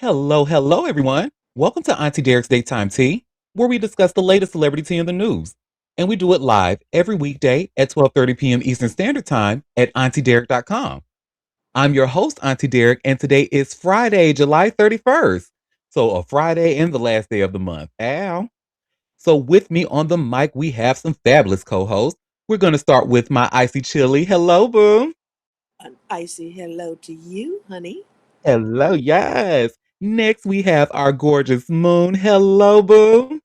Hello, hello, everyone. Welcome to Auntie Derek's Daytime Tea, where we discuss the latest celebrity tea in the news. And we do it live every weekday at 12:30 p.m. Eastern Standard Time at auntiederek.com. I'm your host, Auntie Derek, and today is Friday, July 31st. So a Friday and the last day of the month. Ow. So with me on the mic, we have some fabulous co-hosts. We're going to start with my icy chili. Hello, boo. An icy hello to you, honey. Hello, yes. Next, we have our gorgeous moon. Hello, boo.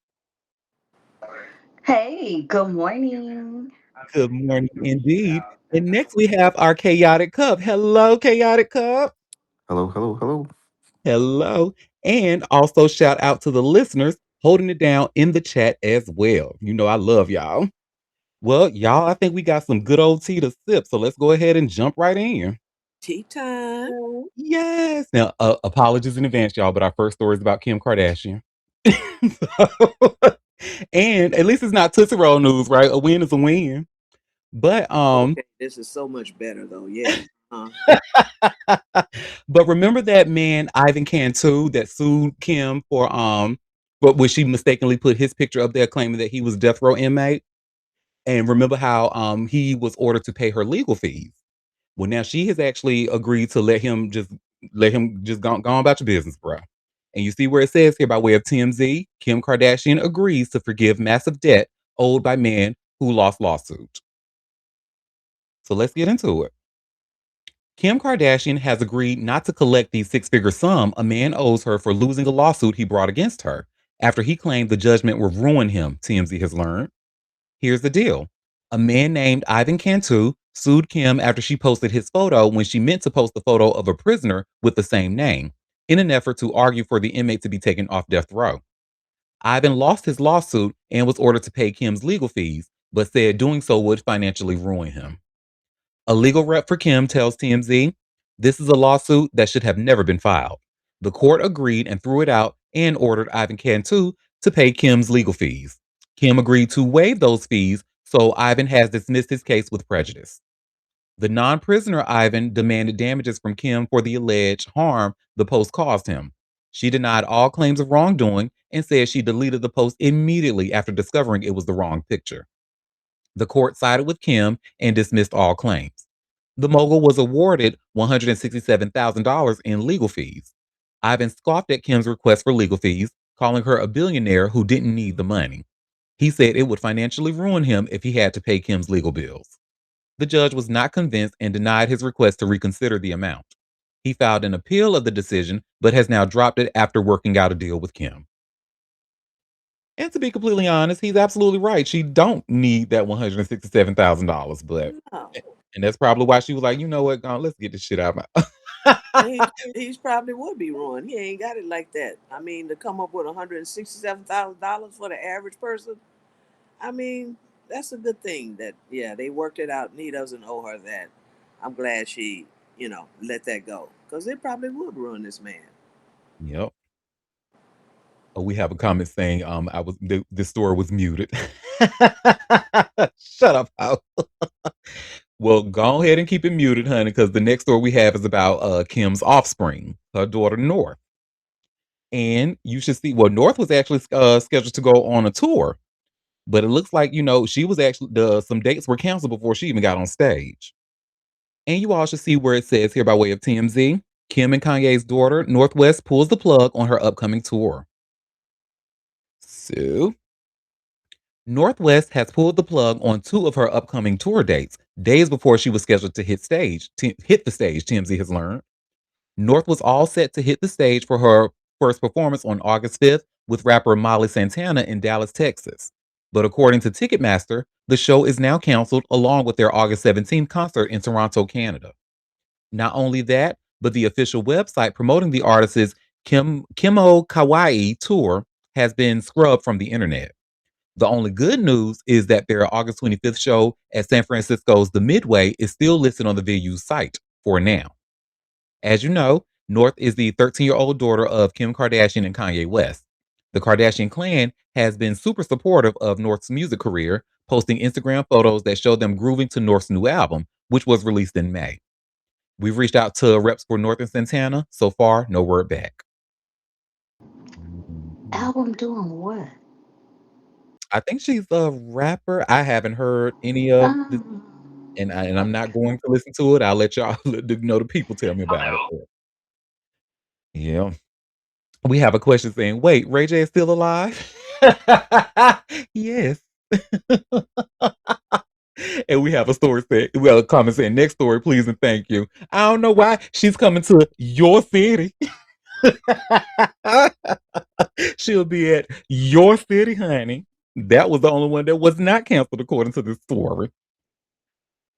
Hey, good morning. Good morning indeed. And next we have our chaotic cup. Hello, chaotic cup. Hello, hello, hello. Hello. And also shout out to the listeners holding it down in the chat as well. You know, I love y'all. Well, y'all, I think we got some good old tea to sip. So let's go ahead and jump right in. Tea time. Yes. Now, apologies in advance, y'all, but our first story is about Kim Kardashian. So- and at least it's not Tootsie Roll news, right? A win is a win. But Okay, this is so much better though. Yeah. Uh, but remember that man Ivan Cantu that sued Kim for but when she mistakenly put his picture up there claiming that he was a death row inmate. And remember how he was ordered to pay her legal fees. Well, now she has actually agreed to let him just go on about your business, bro. And you see where it says here by way of TMZ, Kim Kardashian agrees to forgive massive debt owed by man who lost lawsuit. So let's get into it. Kim Kardashian has agreed not to collect the six-figure sum a man owes her for losing a lawsuit he brought against her after he claimed the judgment would ruin him, TMZ has learned. Here's the deal. A man named Ivan Cantu sued Kim after she posted his photo when she meant to post the photo of a prisoner with the same name in an effort to argue for the inmate to be taken off death row. Ivan lost his lawsuit and was ordered to pay Kim's legal fees, but said doing so would financially ruin him. A legal rep for Kim tells TMZ, this is a lawsuit that should have never been filed. The court agreed and threw it out and ordered Ivan Cantu to pay Kim's legal fees. Kim agreed to waive those fees, so Ivan has dismissed his case with prejudice. The non prisoner Ivan demanded damages from Kim for the alleged harm the post caused him. She denied all claims of wrongdoing and said she deleted the post immediately after discovering it was the wrong picture. The court sided with Kim and dismissed all claims. The mogul was awarded $167,000 in legal fees. Ivan scoffed at Kim's request for legal fees, calling her a billionaire who didn't need the money. He said it would financially ruin him if he had to pay Kim's legal bills. The judge was not convinced and denied his request to reconsider the amount. He filed an appeal of the decision, but has now dropped it after working out a deal with Kim. And to be completely honest, he's absolutely right. She don't need that $167,000, but no, and that's probably why she was like, you know what, let's get this shit out of my. he's probably would be ruined. He ain't got it like that. I mean, to come up with $167,000 for the average person, I mean, that's a good thing. That yeah, they worked it out, and he doesn't owe her that. I'm glad she, let that go because it probably would ruin this man. Yep. Oh, we have a comment saying, this store was muted. Shut up, Ho. Well, go ahead and keep it muted, honey, because the next story we have is about Kim's offspring, her daughter North. And you should see, well, North was actually scheduled to go on a tour, but it looks like she was actually some dates were canceled before she even got on stage. And you all should see where it says here by way of TMZ, Kim and Kanye's daughter Northwest pulls the plug on her upcoming tour. So Northwest has pulled the plug on two of her upcoming tour dates, days before she was scheduled to hit the stage, TMZ has learned. North was all set to hit the stage for her first performance on August 5th with rapper Molly Santana in Dallas, Texas. But according to Ticketmaster, the show is now canceled along with their August 17th concert in Toronto, Canada. Not only that, but the official website promoting the artist's Kimo Kawaii tour has been scrubbed from the internet. The only good news is that their August 25th show at San Francisco's The Midway is still listed on the venue's site for now. As you know, North is the 13-year-old daughter of Kim Kardashian and Kanye West. The Kardashian clan has been super supportive of North's music career, posting Instagram photos that show them grooving to North's new album, which was released in May. We've reached out to reps for North and Santana. So far, no word back. Mhm. Album doing what? I think she's a rapper. I haven't heard any of the Um, and I'm not okay. going to listen to it. I'll let y'all the people tell me about it, but yeah. We have a question saying, "Wait, Ray J is still alive?" Yes. And we have a story saying well, a comment saying, "Next story, please and thank you." I don't know why she's coming to your city. She'll be at your city, honey. That was the only one that was not canceled according to this story.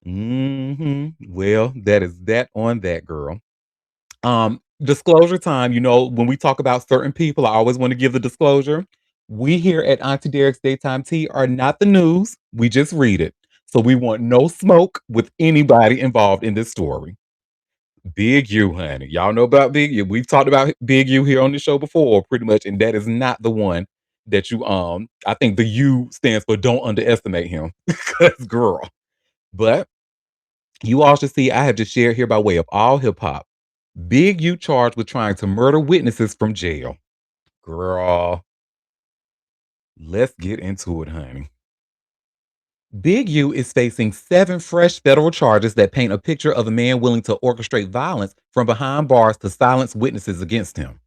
Well, that is that on that, girl. Disclosure time, when we talk about certain people, I always want to give the disclosure. We here at Auntie Derek's Daytime Tea are not the news. We just read it. So we want no smoke with anybody involved in this story. Big U, honey. Y'all know about Big U. We've talked about Big U here on the show before, pretty much, and that is not the one that you I think the U stands for don't underestimate him. Cause girl. But you all should see I have just shared here by way of all hip hop. Big U charged with trying to murder witnesses from jail. Girl, let's get into it, honey. Big U is facing 7 fresh federal charges that paint a picture of a man willing to orchestrate violence from behind bars to silence witnesses against him.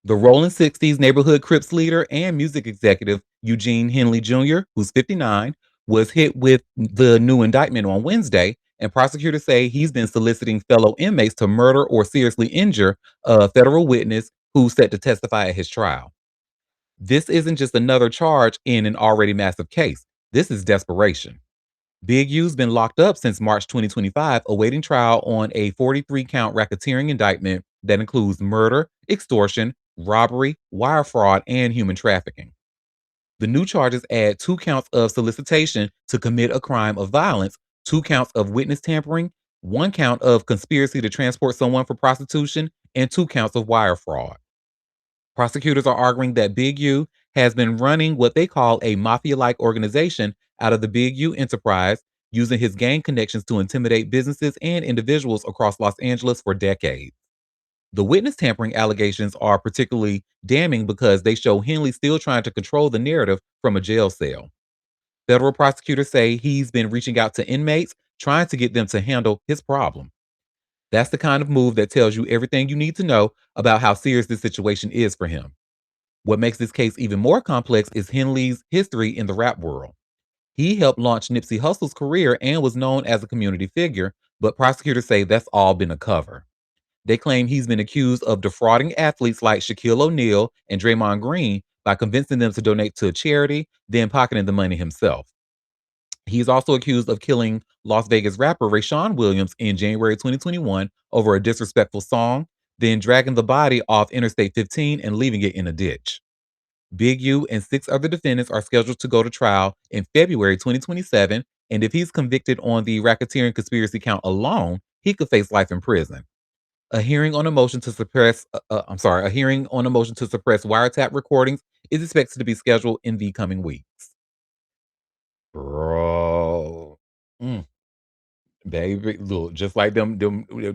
The Rolling 60s neighborhood Crips leader and music executive Eugene Henley Jr., who's 59, was hit with the new indictment on Wednesday, and prosecutors say he's been soliciting fellow inmates to murder or seriously injure a federal witness who's set to testify at his trial. This isn't just another charge in an already massive case. This is desperation. Big U's been locked up since March 2025, awaiting trial on a 43 count racketeering indictment that includes murder, extortion, robbery, wire fraud, and human trafficking. The new charges add 2 counts of solicitation to commit a crime of violence, 2 counts of witness tampering, 1 count of conspiracy to transport someone for prostitution, and 2 counts of wire fraud. Prosecutors are arguing that Big U has been running what they call a mafia like organization out of the Big U enterprise, using his gang connections to intimidate businesses and individuals across Los Angeles for decades. The witness tampering allegations are particularly damning because they show Henley still trying to control the narrative from a jail cell. Federal prosecutors say he's been reaching out to inmates, trying to get them to handle his problem. That's the kind of move that tells you everything you need to know about how serious this situation is for him. What makes this case even more complex is Henley's history in the rap world. He helped launch Nipsey Hussle's career and was known as a community figure, but prosecutors say that's all been a cover. They claim he's been accused of defrauding athletes like Shaquille O'Neal and Draymond Green by convincing them to donate to a charity, then pocketing the money himself. He's also accused of killing Las Vegas rapper Rayshawn Williams in January 2021 over a disrespectful song, then dragging the body off Interstate 15 and leaving it in a ditch. Big U and 6 other defendants are scheduled to go to trial in February 2027, and if he's convicted on the racketeering conspiracy count alone, he could face life in prison. A hearing on a motion to suppress wiretap recordings is expected to be scheduled in the coming weeks. Bro. Mm, baby, look, just like them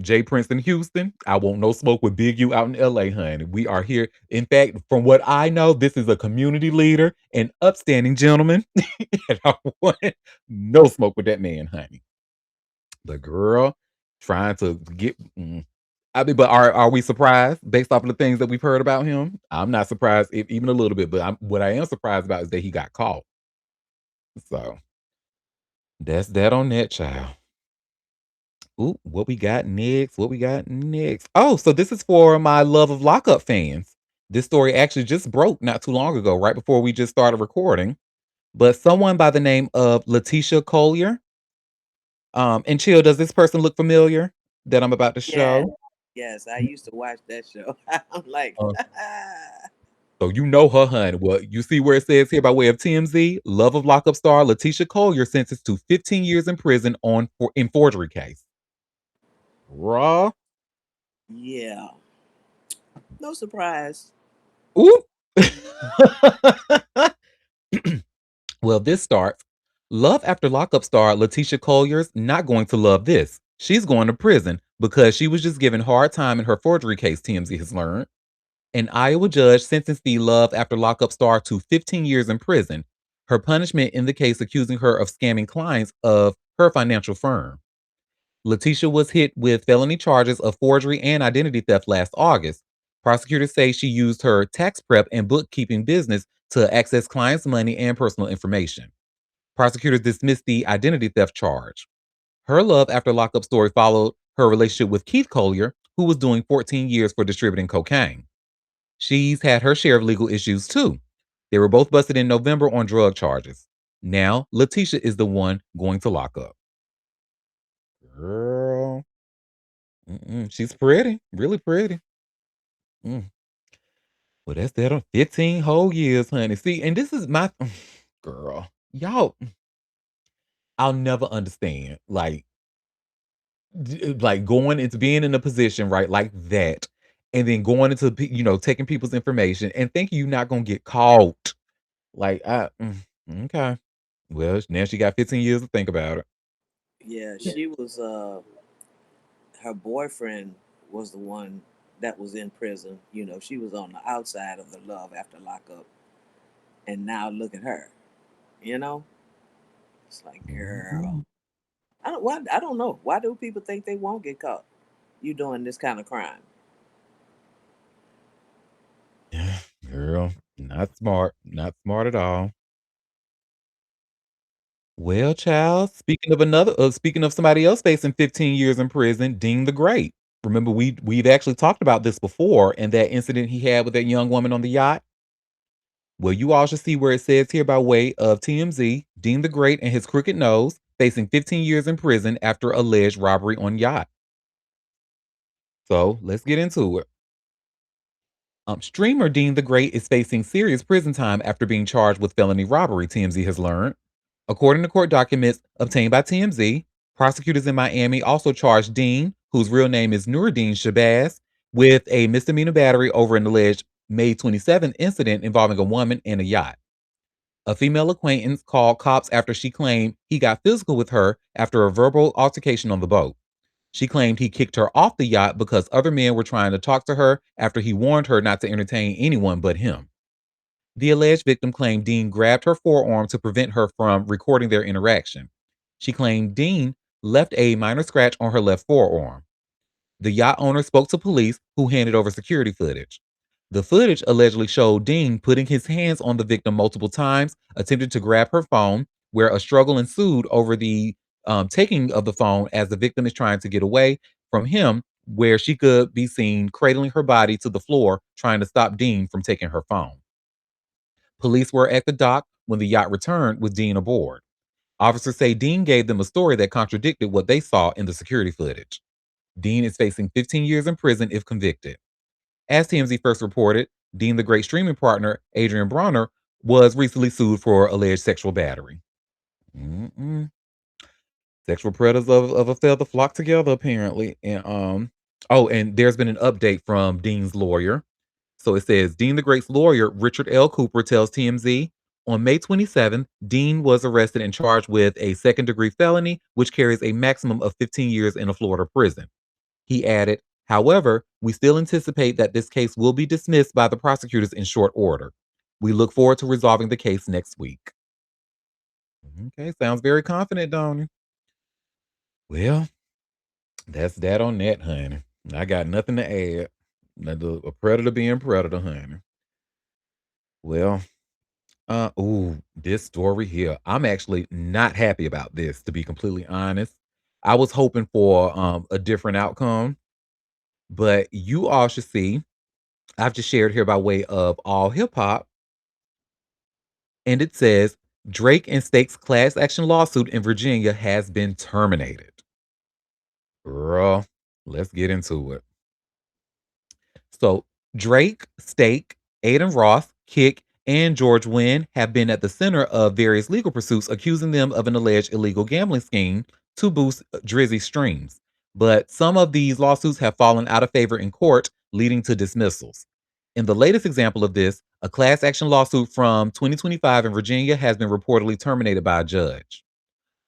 J Prince in Houston, I want no smoke with Big U out in LA, honey. We are here. In fact, from what I know, this is a community leader, an upstanding gentleman, and I want no smoke with that man, honey. The girl trying to get I mean, but are we surprised based off of the things that we've heard about him? I'm not surprised even a little bit, but what I am surprised about is that he got caught. So that's that on that child. Ooh, what we got next? What we got next? Oh, so this is for my love of lockup fans. This story actually just broke not too long ago, right before we just started recording. But someone by the name of Letitia Collier, and chill, does this person look familiar that I'm about to Yes, show? yes, I used to watch that show. I'm like, So you know her, honey. Well, you see where it says here by way of TMZ, love of lockup star Letitia Collier sentenced to 15 years in prison on for in forgery case. Raw. yeah, no surprise. Ooh. Well, this starts. Love after lockup star Letitia Collier's not going to love this. She's going to prison because she was just given hard time in her forgery case, TMZ has learned. An Iowa judge sentenced the Love After Lockup star to 15 years in prison, her punishment in the case accusing her of scamming clients of her financial firm. Letitia was hit with felony charges of forgery and identity theft last August. Prosecutors say she used her tax prep and bookkeeping business to access clients' money and personal information. Prosecutors dismissed the identity theft charge. Her Love After Lockup story followed her relationship with Keith Collier, who was doing 14 years for distributing cocaine. She's had her share of legal issues too. They were both busted in November on drug charges. Now, Letitia is the one going to lock up. Girl, she's pretty, really pretty. Mm. Well, that's that on 15 whole years, honey. See, and this is my girl. Y'all, I'll never understand. Like going into being in a position, right, like that, and then going into taking people's information and thinking you're not gonna get caught. Like, okay. Well, now she got 15 years to think about it. Yeah, Yeah. she was. Her boyfriend was the one that was in prison. You know, she was on the outside of the Love After Lockup, and now look at her. You know, it's like, girl, Mhm. I don't. Why, I don't know. Why do people think they won't get caught? You doing this kind of crime? Yeah, girl, not smart. Not smart at all. Well, child, speaking of somebody else facing 15 years in prison, Dean the Great. Remember, we've actually talked about this before and that incident he had with that young woman on the yacht. Well, you all should see where it says here by way of TMZ, Dean the Great and his crooked nose facing 15 years in prison after alleged robbery on yacht. So let's get into it. Streamer Dean the Great is facing serious prison time after being charged with felony robbery, TMZ has learned. According to court documents obtained by TMZ, prosecutors in Miami also charged Dean, whose real name is Nuruddin Shabazz, with a misdemeanor battery over an alleged May 27th incident involving a woman and a yacht. A female acquaintance called cops after she claimed he got physical with her after a verbal altercation on the boat. She claimed he kicked her off the yacht because other men were trying to talk to her after he warned her not to entertain anyone but him. The alleged victim claimed Dean grabbed her forearm to prevent her from recording their interaction. She claimed Dean left a minor scratch on her left forearm. The yacht owner spoke to police, who handed over security footage. The footage allegedly showed Dean putting his hands on the victim multiple times, attempting to grab her phone, where a struggle ensued over the taking of the phone as the victim is trying to get away from him, where she could be seen cradling her body to the floor, trying to stop Dean from taking her phone. Police were at the dock when the yacht returned with Dean aboard. Officers say Dean gave them a story that contradicted what they saw in the security footage. Dean is facing 15 years in prison if convicted. As TMZ first reported, Dean the Great streaming partner, Adrian Bronner, was recently sued for alleged sexual battery. Mm-mm. Sexual predators of a feather flock together, apparently. And there's been an update from Dean's lawyer. So it says Dean the Great's lawyer, Richard L. Cooper, tells TMZ on May 27th, Dean was arrested and charged with a second degree felony, which carries a maximum of 15 years in a Florida prison. He added, however, we still anticipate that this case will be dismissed by the prosecutors in short order. We look forward to resolving the case next week. Okay, sounds very confident, don't you? Well, that's that on that, honey. I got nothing to add. A predator being predator, honey. Well, this story here. I'm actually not happy about this, to be completely honest. I was hoping for a different outcome, but you all should see. I've just shared here by way of all hip hop, and it says Drake and State's class action lawsuit in Virginia has been terminated. Girl, let's get into it. So Drake, Stake, Aiden Ross, Kick, and George Wynn have been at the center of various legal pursuits accusing them of an alleged illegal gambling scheme to boost Drizzy streams. But some of these lawsuits have fallen out of favor in court, leading to dismissals. In the latest example of this, a class action lawsuit from 2025 in Virginia has been reportedly terminated by a judge.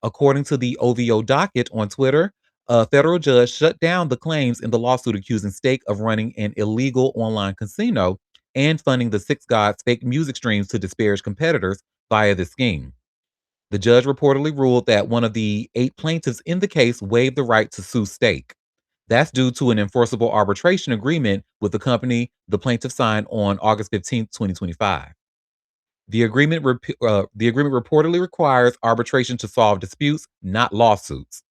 According to the OVO docket on Twitter, A federal judge shut down the claims in the lawsuit accusing Stake of running an illegal online casino and funding the Six Gods fake music streams to disparage competitors via the scheme. The judge reportedly ruled that one of the 8 plaintiffs in the case waived the right to sue Stake. That's due to an enforceable arbitration agreement with the company the plaintiff signed on August 15th, 2025. The agreement reportedly requires arbitration to solve disputes, not lawsuits.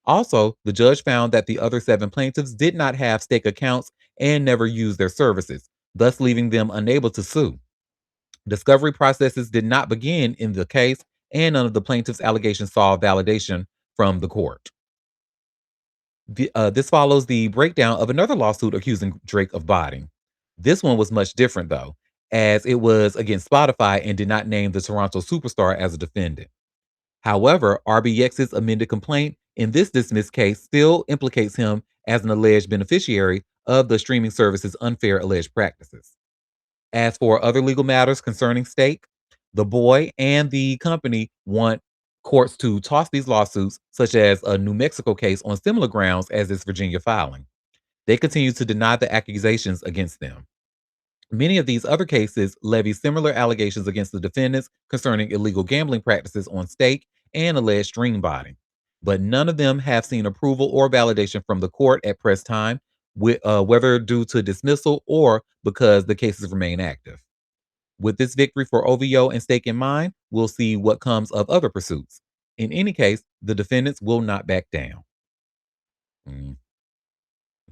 Also, the judge found that the other 7 plaintiffs did not have Stake accounts and never used their services, thus leaving them unable to sue. Discovery processes did not begin in the case, and none of the plaintiffs' allegations saw validation from the court. This follows the breakdown of another lawsuit accusing Drake of botting. This one was much different, though, as it was against Spotify and did not name the Toronto superstar as a defendant. However, RBX's amended complaint in this dismissed case still implicates him as an alleged beneficiary of the streaming service's unfair alleged practices. As for other legal matters concerning Stake, the boy and the company want courts to toss these lawsuits, such as a New Mexico case, on similar grounds as this Virginia filing. They continue to deny the accusations against them. Many of these other cases levy similar allegations against the defendants concerning illegal gambling practices on Stake and alleged stream botting. But none of them have seen approval or validation from the court at press time, whether due to dismissal or because the cases remain active. With this victory for OVO and Stake in mind, we'll see what comes of other pursuits. In any case, the defendants will not back down. Mm,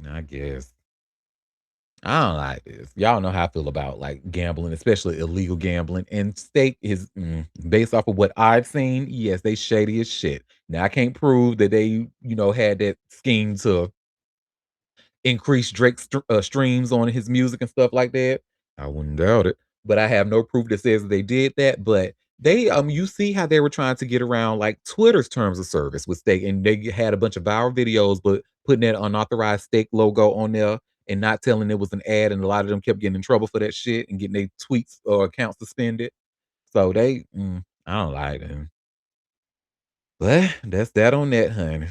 I guess. I don't like this. Y'all know how I feel about like gambling, especially illegal gambling. And Stake is based off of what I've seen. Yes, they shady as shit. Now I can't prove that they had that scheme to increase Drake's streams on his music and stuff like that. I wouldn't doubt it, but I have no proof that says that they did that. But you see how they were trying to get around like Twitter's terms of service with Stake, and they had a bunch of viral videos, but putting that unauthorized Stake logo on there and not telling it was an ad, and a lot of them kept getting in trouble for that shit and getting their tweets or accounts suspended. So I don't like them. But that's that on that, honey.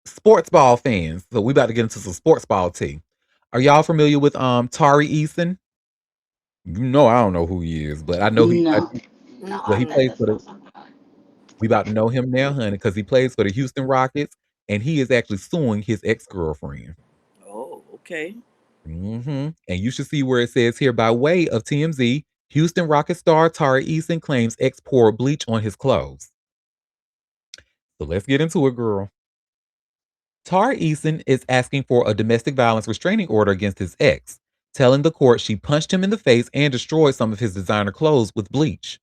Sports ball fans. So we about to get into some sports ball tea. Are y'all familiar with Tari Eason? I don't know who he is, but I know No, no, well, I he Mm-mm. know plays that's for the not something. we about to know him now, honey, because he plays for the Houston Rockets, and he is actually suing his ex-girlfriend. Oh, okay. And you should see where it says here by way of TMZ, Houston Rocket star Tari Eason claims ex poured bleach on his clothes. So let's get into it, girl. Tara Eason is asking for a domestic violence restraining order against his ex, telling the court she punched him in the face and destroyed some of his designer clothes with bleach.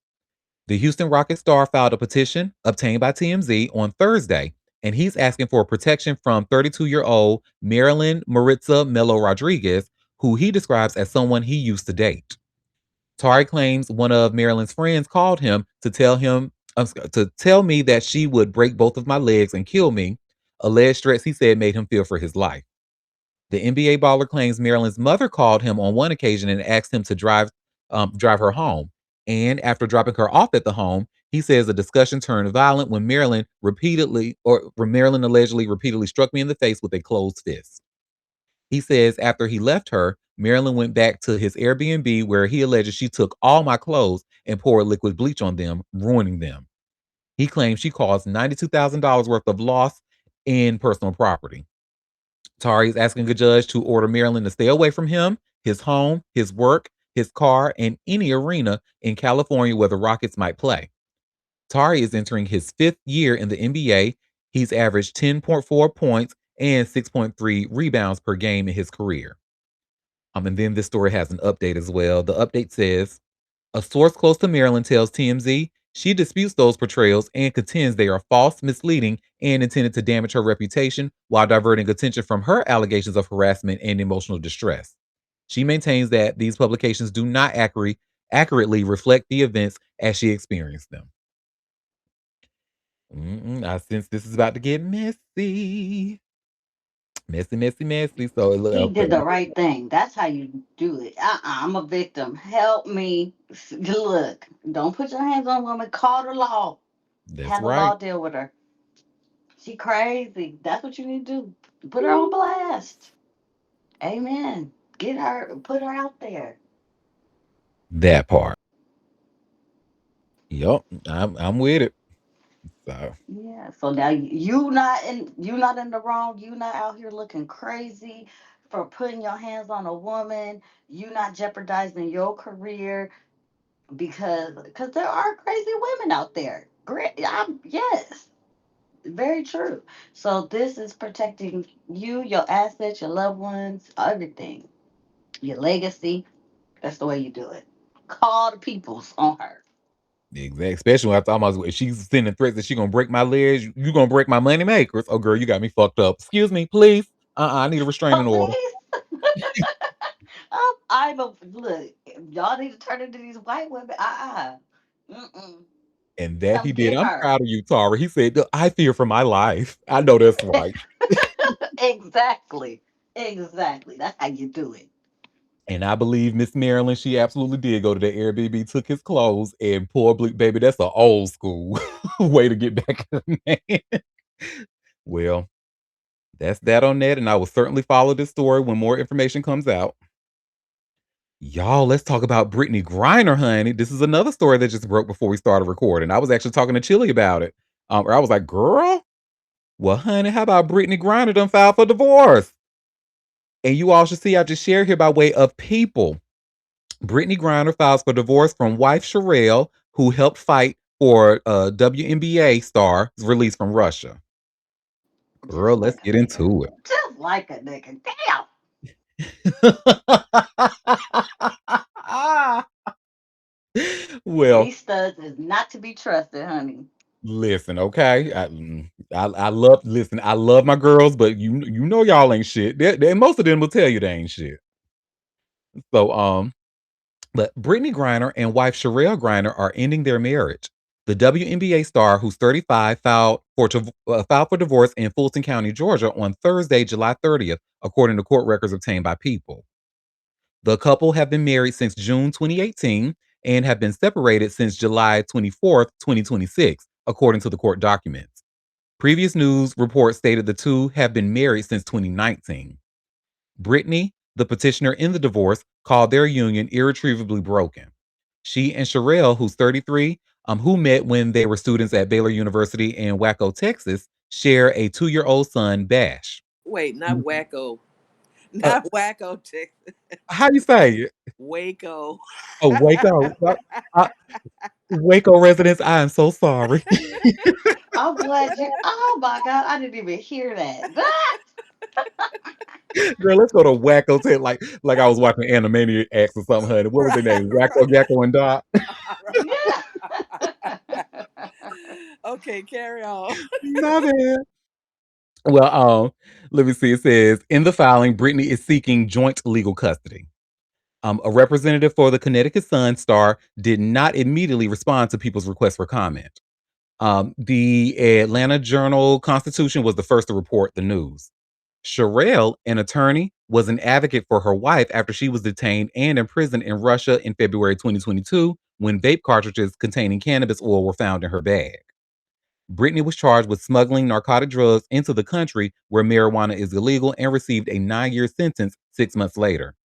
The Houston Rocket star filed a petition obtained by TMZ on Thursday, and he's asking for protection from 32-year-old Marilyn Maritza Melo Rodriguez, who he describes as someone he used to date. Tari claims one of Marilyn's friends called him to tell me that she would break both of my legs and kill me. Alleged threats he said made him fear for his life. The NBA baller claims Marilyn's mother called him on one occasion and asked him to drive her home. And after dropping her off at the home, he says the discussion turned violent when Marilyn allegedly repeatedly struck me in the face with a closed fist. He says after he left her, Marilyn went back to his Airbnb where he alleges she took all my clothes and poured liquid bleach on them, ruining them. He claims she caused $92,000 worth of loss in personal property. Tari is asking a judge to order Marilyn to stay away from him, his home, his work, his car, and any arena in California where the Rockets might play. Tari is entering his 5th year in the NBA. He's averaged 10.4 points and 6.3 rebounds per game in his career. And then this story has an update as well. The update says a source close to Marilyn tells TMZ she disputes those portrayals and contends they are false, misleading, and intended to damage her reputation while diverting attention from her allegations of harassment and emotional distress. She maintains that these publications do not accurately reflect the events as she experienced them. I sense this is about to get messy. Messy, messy, messy. So, He okay, did the right thing. That's how you do it. I'm a victim. Help me. Look, don't put your hands on women. Call the law. that's Have the right. law deal with her. She crazy. That's what you need to do. Put her on blast. Amen. Get her, put her out there. That part. Yup, I'm with it. So Yeah. So now you not in the wrong. You not out here looking crazy for putting your hands on a woman. You not jeopardizing your career because there are crazy women out there. Great. Yes. Very true. So this is protecting you, your assets, your loved ones, everything, your legacy. That's the way you do it. Call the peoples on her. exactly, especially when I thought about if she's sending threats that she gonna break my legs, you gonna break my money makers. Oh girl, you got me fucked up. Excuse me, please. I need a restraining order. Police. I'm a look. Y'all need to turn into these white women. Mm-mm. And that he Come did. get I'm her. proud of you, Tara. He said, I fear for my life. I know that's right. Exactly. Exactly. That's how you do it. And I believe Miss Marilyn, she absolutely did go to the Airbnb, took his clothes, and poor Bleak baby, that's an old school way to get back at a man. Well, that's that on that. And I will certainly follow this story when more information comes out. Y'all, let's talk about Brittany Griner, honey. This is another story that just broke before we started recording. I was actually talking to Chili about it. Or I was like, girl, well, honey, how about Brittany Griner done filed for divorce? And you all should see I just shared here by way of people. Brittany Griner files for divorce from wife Sherelle, who helped fight for WNBA star release from Russia. Just Girl, let's like a get nigga. into Just like a nigga. Damn. it. Well, These studs is not to be trusted, honey. listen, okay. I love listen. I love my girls, but you know y'all ain't shit. Most of them will tell you they ain't shit. So but Brittany Griner and wife Sherelle Griner are ending their marriage. The WNBA star, who's 35, filed for divorce in Fulton County, Georgia, on Thursday, July 30th, according to court records obtained by People. The couple have been married since June 2018 and have been separated since July 24th, 2026, according to the court documents. Previous news reports stated the two have been married since 2019. Brittany, the petitioner in the divorce, called their union irretrievably broken. She and Sherelle, who's 33, who met when they were students at Baylor University in Waco, Texas, share a 2-year-old son, Bash. Wait, not Mhm. wacko. Uh, Not wacko, Texas. how you say it? Waco. Oh, Waco. Waco residents, I am so sorry. I'm glad you. Oh my God, I didn't even hear that. Girl, let's go to Wacko Tent like I was watching Animaniacs or something, honey. What was their Right. name? Wacko, Yakko, and Dot. Okay, carry on. My bad. Well, let me see. It says in the filing, Brittany is seeking joint legal custody. A representative for the Connecticut Sun star did not immediately respond to people's request for comment. The Atlanta Journal Constitution was the first to report the news. Sherelle, an attorney, was an advocate for her wife after she was detained and imprisoned in Russia in February 2022 when vape cartridges containing cannabis oil were found in her bag. Brittany was charged with smuggling narcotic drugs into the country where marijuana is illegal and received a 9-year sentence 6 months later.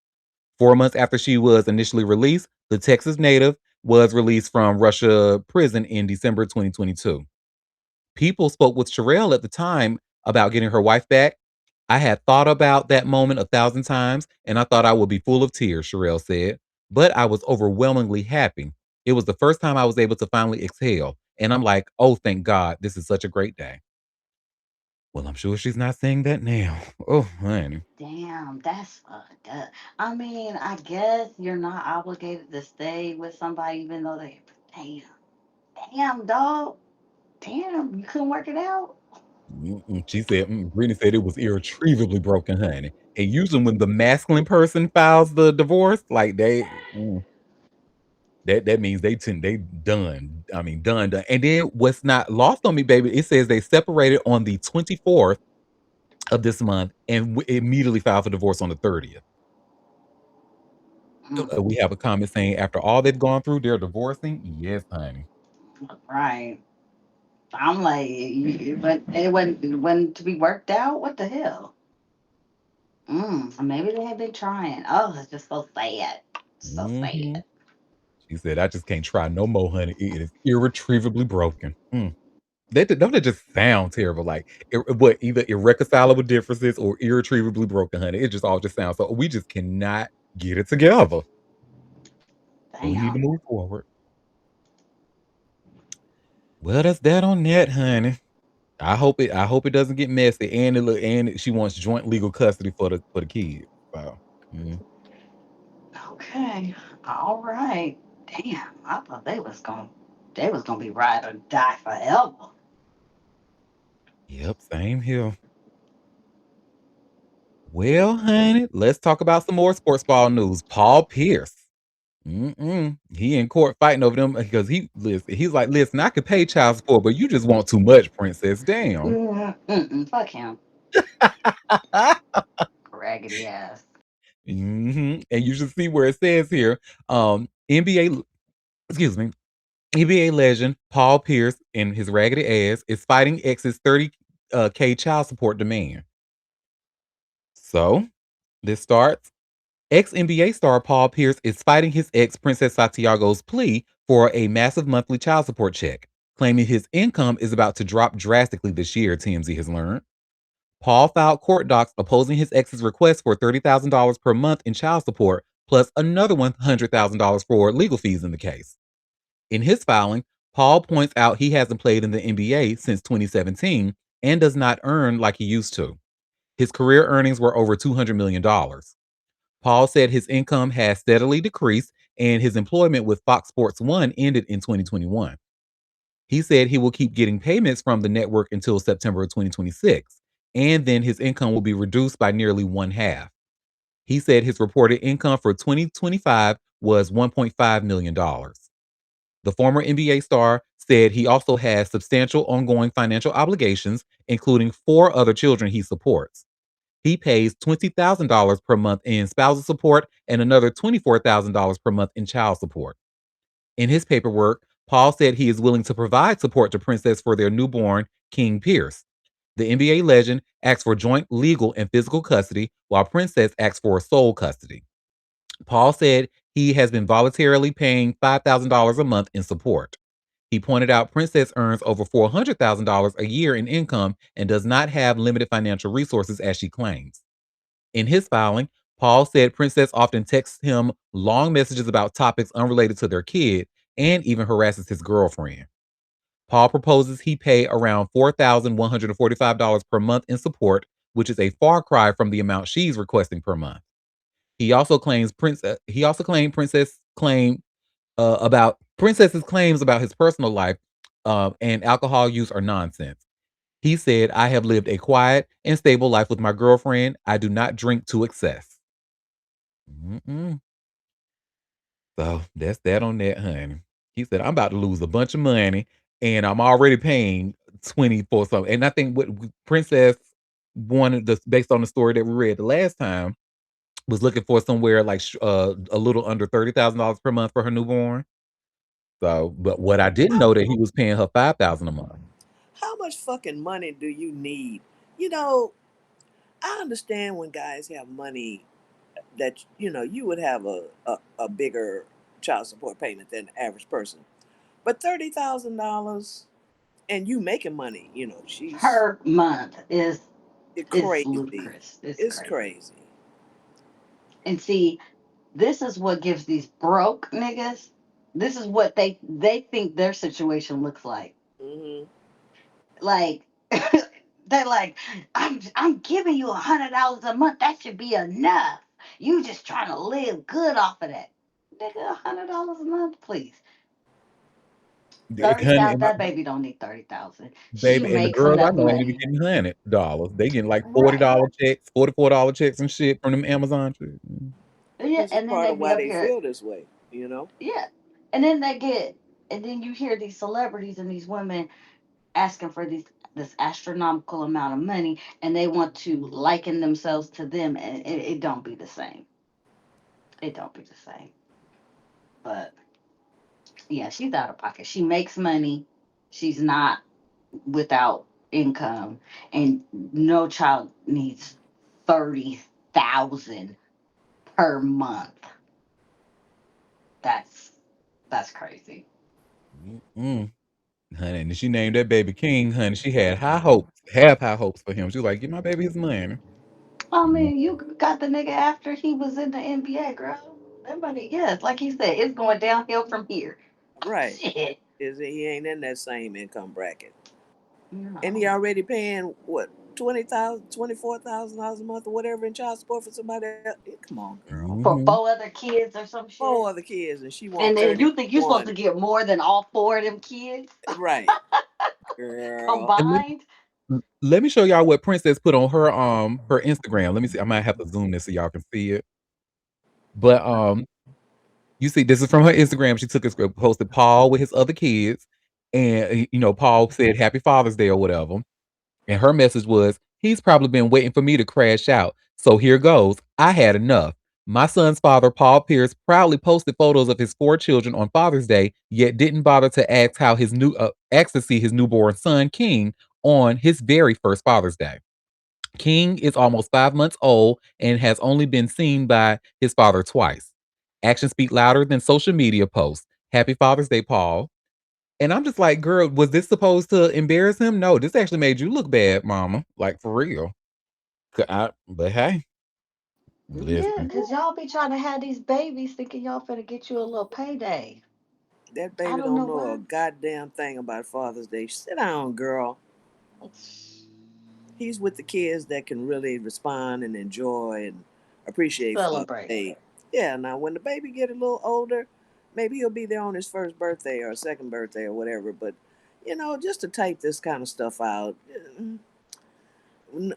4 months after she was initially released, the Texas native was released from Russia prison in December 2022. People spoke with Sherelle at the time about getting her wife back. I had thought about that moment 1,000 times and I thought I would be full of tears, Sherelle said, but I was overwhelmingly happy. It was the first time I was able to finally exhale. And I'm like, oh, thank God, this is such a great day. Well, I'm sure she's not saying that now. Oh, honey. Damn, that's fucked up. I mean, I guess you're not obligated to stay with somebody even though they. Damn, damn, dog. Damn, you couldn't work it out. She said, Brittany said it was irretrievably broken, honey. And usually when the masculine person files the divorce, like that means they done. I mean, done. And then what's not lost on me, baby, it says they separated on the 24th of this month and immediately filed for divorce on the 30th. Mm, We have a comment saying after all they've gone through, they're divorcing. Yes, honey. right. I'm like, but it went to be worked out. What the hell? Maybe they have been trying. Oh, it's just so sad. So Mhm. sad. She said, "I just can't try no more, honey. It is irretrievably broken." Don't that just sound terrible? Like, what, either irreconcilable differences or irretrievably broken, honey. It just all just sounds so we just cannot get it together. So we need to Damn. move forward. Well, that's that on that, honey. I hope it doesn't get messy, and she wants joint legal custody for the kids. So, mm, Okay. All right. Damn. I thought they was gonna be ride or die forever. yep, same here. Well, honey, let's talk about some more sports ball news. Paul Pierce. He in court fighting over them because he's like, listen, I could pay child support, but you just want too much, princess. Damn. Fuck him. Raggedy ass. And you should see where it says here, NBA, excuse me, NBA legend Paul Pierce and his raggedy ass is fighting ex's 30 K child support demand. So this starts. Ex NBA star Paul Pierce is fighting his ex Princess Santiago's plea for a massive monthly child support check, claiming his income is about to drop drastically this year, TMZ has learned. Paul filed court docs opposing his ex's request for $30,000 per month in child support, plus another $100,000 for legal fees in the case. In his filing, Paul points out he hasn't played in the NBA since 2017 and does not earn like he used to. His career earnings were over $200 million. Paul said his income has steadily decreased and his employment with Fox Sports 1 ended in 2021. He said he will keep getting payments from the network until September of 2026, and then his income will be reduced by nearly one half. He said his reported income for 2025 was $1.5 million. The former NBA star said he also has substantial ongoing financial obligations, including four other children he supports. He pays $20,000 per month in spousal support and another $24,000 per month in child support. In his paperwork, Paul said he is willing to provide support to Princess for their newborn, King Pierce. The NBA legend asks for joint legal and physical custody, while Princess asks for sole custody. Paul said he has been voluntarily paying $5,000 a month in support. He pointed out Princess earns over $400,000 a year in income and does not have limited financial resources as she claims. In his filing, Paul said Princess often texts him long messages about topics unrelated to their kid and even harasses his girlfriend. Paul proposes he pay around $4,145 per month in support, which is a far cry from the amount she's requesting per month. He also claimed Princess's claims about his personal life and alcohol use are nonsense. He said, "I have lived a quiet and stable life with my girlfriend. I do not drink to excess." Mm-mm. So that's that on that, honey. He said, "I'm about to lose a bunch of money, and I'm already paying 20 for something." And I think what Princess wanted, based on the story that we read the last time, was looking for somewhere like a little under $30,000 per month for her newborn. So, but what I didn't How know that he was paying her 5,000 a month. how much fucking money do you need? You know, I understand when guys have money that you would have a bigger child support payment than the average person. But $30,000 and you making money, she's Per month is crazy. ludicrous. It's It's crazy. crazy. And see, this is what gives these broke niggas. This is what they think their situation looks like. Hmm. Like they're like, I'm giving you $100 a month. That should be enough. You just trying to live good off of that. Nigga, $100 a month, please. Honey, 30,000. That baby don't need 30,000. She baby, and the makes girls I enough know ain't even money. getting $100. They getting like Right. $40 checks, $44 checks and shit from them Amazon checks. Yeah, This is and then part they of be why up they here. feel this way. Yeah. And then they get and then you hear these celebrities and these women asking for this astronomical amount of money and they want to liken themselves to them and it don't be the same. It don't be the same. But yeah, she's out of pocket. She makes money. She's not. without income, and no child needs 30,000 per month. That's that's crazy. Mm-mm. Honey, and she named that baby King, honey. She had high hopes, have high hopes for him. She was like, "Give my baby his money." I Mm, mean, you got the nigga after he was in the NBA, girl. Everybody, yes, like he said, it's going downhill from here. Right. Shit. Is he ain't in that same income bracket. And he No. already paying what, 20,000, $24,000 a month or whatever in child support for somebody else. Come on, girl. For mhm, 4 other kids or some shit. Four other kids and she And want then you think you're supposed 31. to get more than all 4 of them kids Right. Girl. and combined? let me show y'all what Princess put on her Instagram. Let me see. I might have to zoom this so y'all can see it. But you see, this is from her Instagram. She took a script, posted Paul with his other kids, and Paul said Happy Father's Day or whatever. And her message was, he's probably been waiting for me to crash out. So here goes. I had enough. My son's father, Paul Pierce, proudly posted photos of his 4 children on Father's Day, yet didn't bother to ask to see his newborn son, King, on his very first Father's Day. King is almost 5 months old and has only been seen by his father twice. Actions speak louder than social media posts. Happy Father's Day, Paul. And I'm just like, girl, was this supposed to embarrass him? No, this actually made you look bad, mama. Like for real. But hey, Yeah, listen. because y'all be trying to have these babies thinking y'all finna get you a little payday. That I baby don't don't know know a why. goddamn thing about Father's Day. Sit down, girl. It's He's with the kids that can really respond and enjoy and appreciate Father's celebrate. Day. Yeah, now when the baby get a little older, maybe he'll be there on his first birthday or second birthday or whatever. But just to type this kind of stuff out,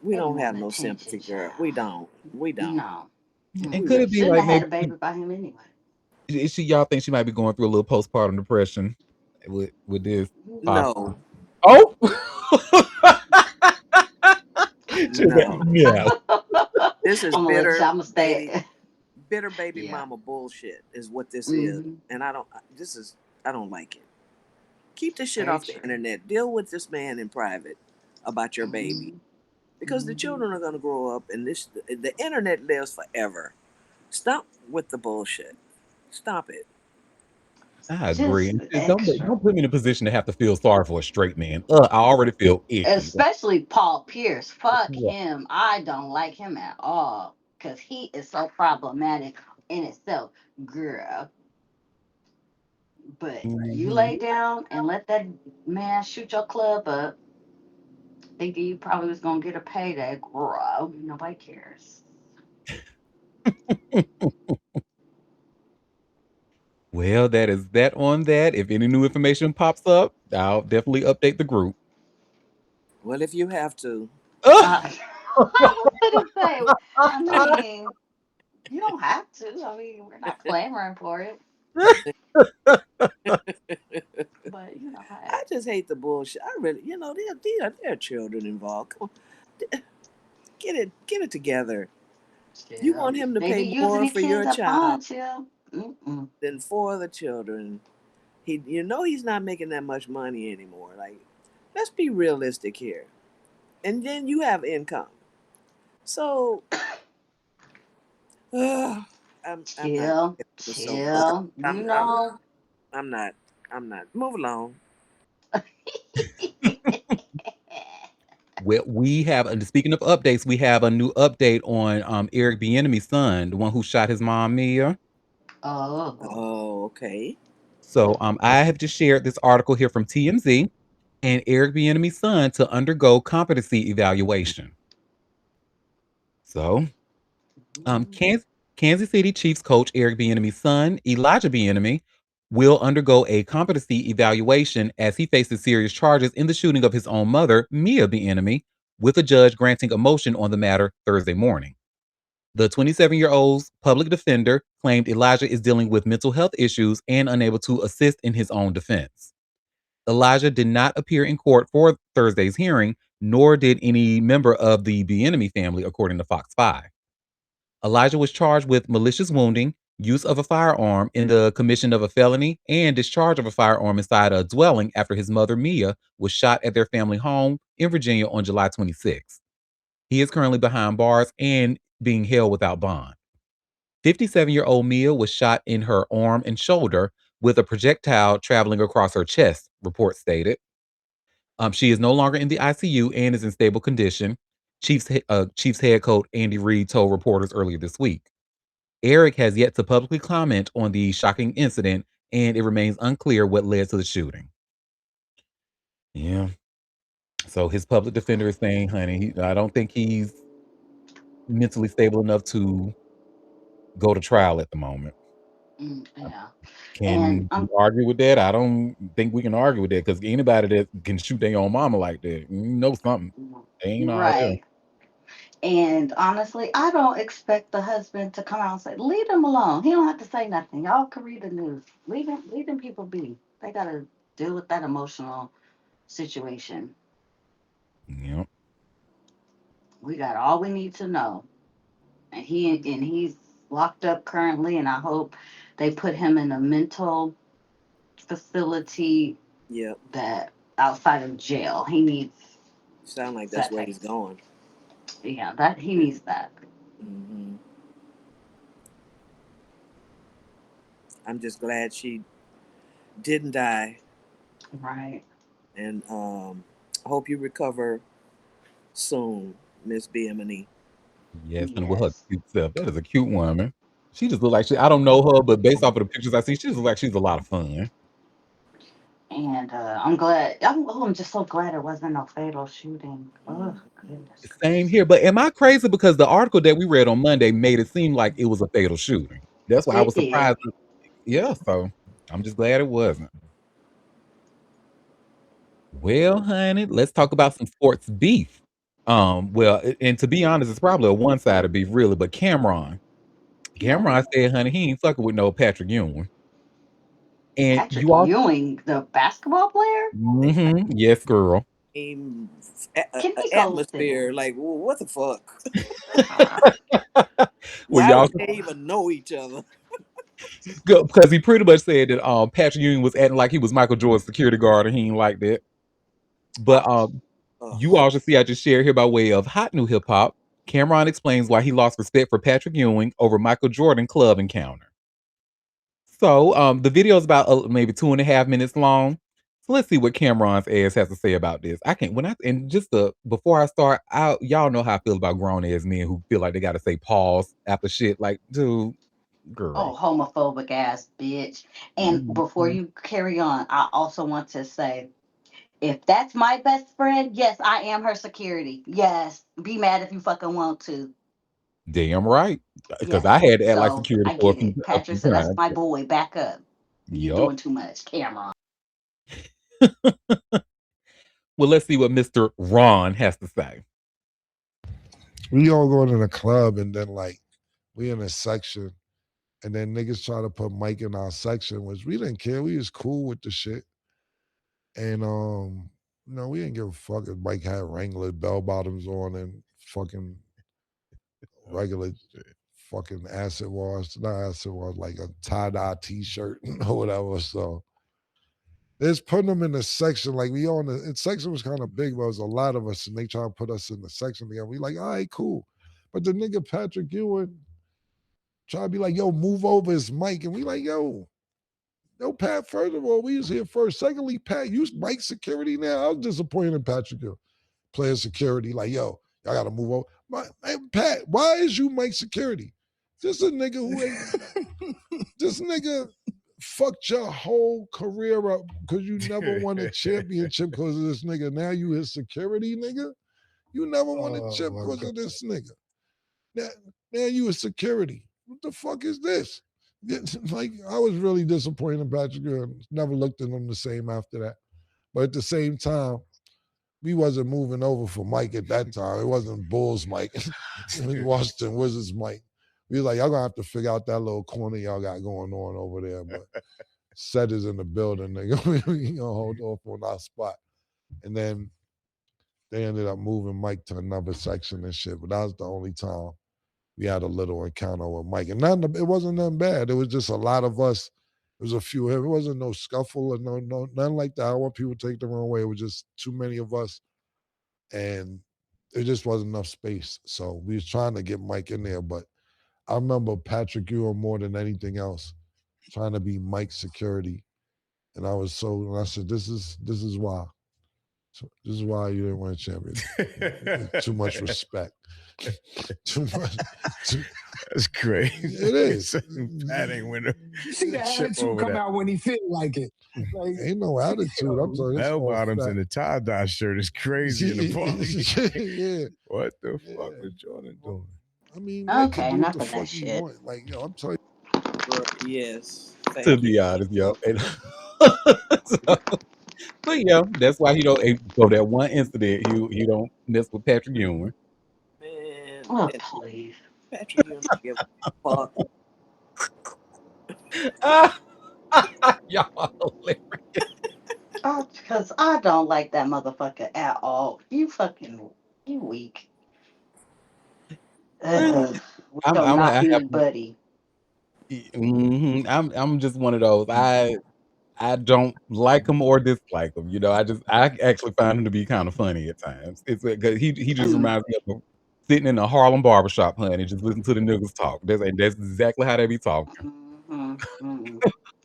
we They don't want have no attention, sympathy, girl. We child. don't. We don't. No. And We could really Mm-mm. it be Shouldn't like have had maybe a baby by him anyway. y'all think she might be going through a little postpartum depression with this possible? no, Oh, she was like, no. yeah. This is I'm gonna let you. bitter I'm gonna baby, stay. bitter baby Yeah. mama bullshit is what this is, Hmm. and I don't. This is I don't like it. Keep this shit Very off the true. internet. Deal with this man in private about your baby Hmm. because the Hmm. children are going to grow up, and the internet lives forever. Stop with the bullshit. Stop it. I agree. Just And shit, extra. don't put me in a position to have to feel sorry for a straight man. I already feel icky. Especially Paul Pierce. Fuck Like, him. I don't like him at all. Cause he is so problematic in itself. Girl. But you mhm. lay down and let that man shoot your club up, thinking you probably was gonna get a payday. Girl, nobody cares. Well, that is that on that. If any new information pops up, I'll definitely update the group. Well, if you have to, I was gonna say, I mean, you don't have to. I mean, we're not clamoring for it. But I hey, just hate the bullshit. I really, there are children involved. Come on, get it together. You chill. want him to They be pay using more these for kids your at child fun, chill. Mm-mm. than 4 other children. He's not making that much money anymore. Like, let's be realistic here. And then you have income. So, I'm not Chill, getting on the soapbox. chill. You I'm I'm know. I'm not I'm not. Move along. Well, we have and speaking of updates, we have a new update on Eric Bieniemy's son, the one who shot his mom Mia. Oh. Oh, okay. So I have just shared this article here from TMZ and Eric Bieniemy's son to undergo competency evaluation. So Um, Mm. Kansas, Kansas City Chiefs coach Eric Bieniemy's son, Elijah Bieniemy, will undergo a competency evaluation as he faces serious charges in the shooting of his own mother, Mia Bieniemy, with a judge granting a motion on the matter Thursday morning. The 27-year-old's public defender claimed Elijah is dealing with mental health issues and unable to assist in his own defense. Elijah did not appear in court for Thursday's hearing, nor did any member of the Bieniemy family, according to Fox 5. Elijah was charged with malicious wounding, use of a firearm in the commission of a felony, and discharge of a firearm inside a dwelling after his mother, Mia, was shot at their family home in Virginia on July 26th. He is currently behind bars and being held without bond. 57-year-old Mia was shot in her arm and shoulder with a projectile traveling across her chest, reports stated. She is no longer in the ICU and is in stable condition. Chiefs head coach Andy Reid told reporters earlier this week. Eric has yet to publicly comment on the shocking incident, and it remains unclear what led to the shooting. Yeah. So his public defender is saying, honey, I don't think he's mentally stable enough to go to trial at the moment. Yeah. And Can we argue with that? I don't think we can argue with that because anybody that can shoot their own mama like that, you know something. They ain't all there. right. And honestly, I don't expect the husband to come out and say, "Leave him alone." He don't have to say nothing. Y'all can read the news. Leave them people be. They gotta deal with that emotional situation. Yep. We got all we need to know. And he's locked up currently, and I hope they put him in a mental facility Yep. that outside of jail. He needs Sound like that's that where type. he's going. Yeah, that he needs that. Hmm. I'm just glad she didn't die, Right. and I hope you recover soon, Miss BME. Yes, and with her Yes. cute self. That is a cute woman. She just look like I don't know her, but based off of the pictures I see, she just look like she's a lot of fun. And I'm glad. I'm just so glad it wasn't a fatal shooting. Oh, goodness Same gracious. here. But am I crazy? Because the article that we read on Monday made it seem like it was a fatal shooting. That's why I It was did. surprised. Yeah, so I'm just glad it wasn't. Well, honey, let's talk about some sports beef. And to be honest, it's probably a one-sided beef, really. But Oh, Cameron said, honey, he ain't fucking with no Patrick Ewing. And Patrick you all, Ewing, the basketball player. yes, girl. Same Can he go sit atmosphere. down? Like, what the fuck? Well, Why y'all would they even know each other? go because he pretty much said that Patrick Ewing was acting like he was Michael Jordan's security guard, and he ain't like that. But Ugh. you all should see I just shared here by way of hot new hip hop. Cameron explains why he lost respect for Patrick Ewing over Michael Jordan club encounter. So the video is about maybe 2.5 minutes long. So let's see what Cameron's ass has to say about this. I can't when I and just before I start out, y'all know how I feel about grown ass men who feel like they gotta say pause after shit. Like, dude, Oh, girl. homophobic ass bitch. And before Mhm. you carry on, I also want to say, if that's my best friend, yes, I am her security. Yes, be mad if you fucking want to. Damn right. Because Yes. I had to act like So security I for get it. a Patrick few said, "That's times. my boy. Back up. You Yup. doing too much, Cameron." Well, let's see what Mr. Ron has to say. We all go to the club and then like we in a section and then niggas try to put Mike in our section, which we didn't care. We was cool with the shit. And we didn't give a fuck if Mike had Wrangler bell bottoms on and fucking regular fucking acid wash, not acid wash, like a tie-dye t-shirt or whatever. So it's putting them in the section. Like we on the section was kind of big, but it was a lot of us, and they try to put us in the section together. We like, all right, cool. But the nigga Patrick Ewing try to be like, yo, move over his mic. And we like, yo, Pat, first of all, we was here first. Secondly, Pat, you Mike security now. I was disappointed in Patrick Ewing. Player security, like, yo, y'all gotta move over. Hey, Pat, why is you Mike security? This a nigga who ain't this nigga fucked your whole career up because you never won a championship because of this nigga. Now you his security nigga. You never won a Oh chip my because god. of this nigga. Now, now you a security. What the fuck is this? Like I was really disappointed in Patrick Ewing. Never looked at him the same after that. But at the same time, we wasn't moving over for Mike at that time. It wasn't Bulls Mike. It was Washington Wizards Mike. We was like, y'all gonna have to figure out that little corner y'all got going on over there. But Set is in the building, nigga. We gonna hold off on our spot. And then they ended up moving Mike to another section and shit. But that was the only time. we had a little encounter with Mike, and it wasn't nothing bad. It was just a lot of us. It was a few. It wasn't no scuffle or no nothing like that. I don't want people to take the wrong way. It was just too many of us, and it just wasn't enough space. So we was trying to get Mike in there, but I remember Patrick Ewing more than anything else, trying to be Mike's security, and and I said, this is why. So this is why you didn't win a championship. Too much respect. Too much. Too, That's crazy. it is. Pat ain't winning. You see the attitude come out when he feel like it. Like, ain't no attitude. I'm telling you, bell bottoms and the tie dye shirt is crazy in the party. Yeah. What the fuck was Jordan doing? I mean, Mike can Okay, do what enough the of that fuck he shit. want. Like, I'm telling Yes. To Thank you. be honest, yo. So, but yeah, that's why he don't for that one incident. He don't mess with Patrick Ewing. Man, Oh, and please. Patrick, you don't give a fuck. Y'all hilarious. Oh, because I don't like that motherfucker at all. You weak. Ugh. We don't I not have need buddy. I'm just one of those. I don't like him or dislike him. You know, I actually find him to be kind of funny at times. It's because he just reminds me of sitting in a Harlem barbershop, honey, just listen to the niggas talk. That's exactly how they be talking. Mm-hmm. Mm-hmm.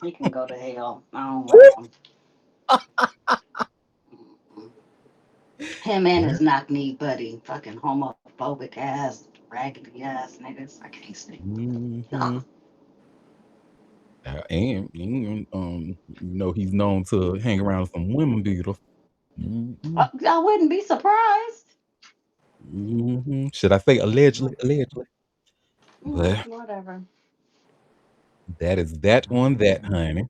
He can go to hell. I don't like him. Mm-mm. Him and his knock knee buddy. Fucking homophobic ass, raggedy ass niggas. I can't stand Hmm. them. He's known to hang around with some women beaters. Hmm. I wouldn't be surprised. Should I say allegedly? Allegedly, but Whatever. that is that on that, honey.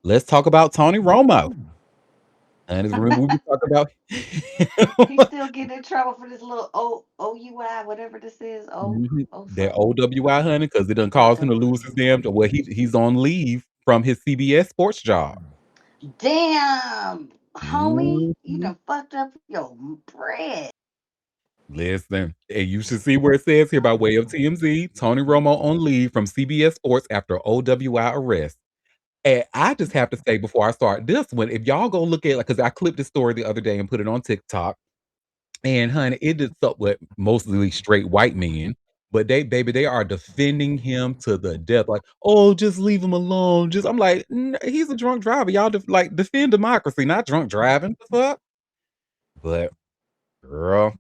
Let's talk about Tony Romo. And remember we be talking about He still getting in trouble for this little OUI, whatever this is. that Something. OWI, honey, because it done caused him to Whatever. lose his damn. Well, he's on leave from his CBS sports job. Damn, homie, you Mhm. done fucked up your bread. Listen, and you should see where it says here by way of TMZ, Tony Romo on leave from CBS Sports after OWI arrest. And I just have to say before I start this one, if y'all go look at, like, because I clipped this story the other day and put it on TikTok, and honey, it is up with mostly straight white men, but they are defending him to the death. Like, oh, just leave him alone. Just I'm like, he's a drunk driver. Y'all like defend democracy, not drunk driving. The fuck? But girl,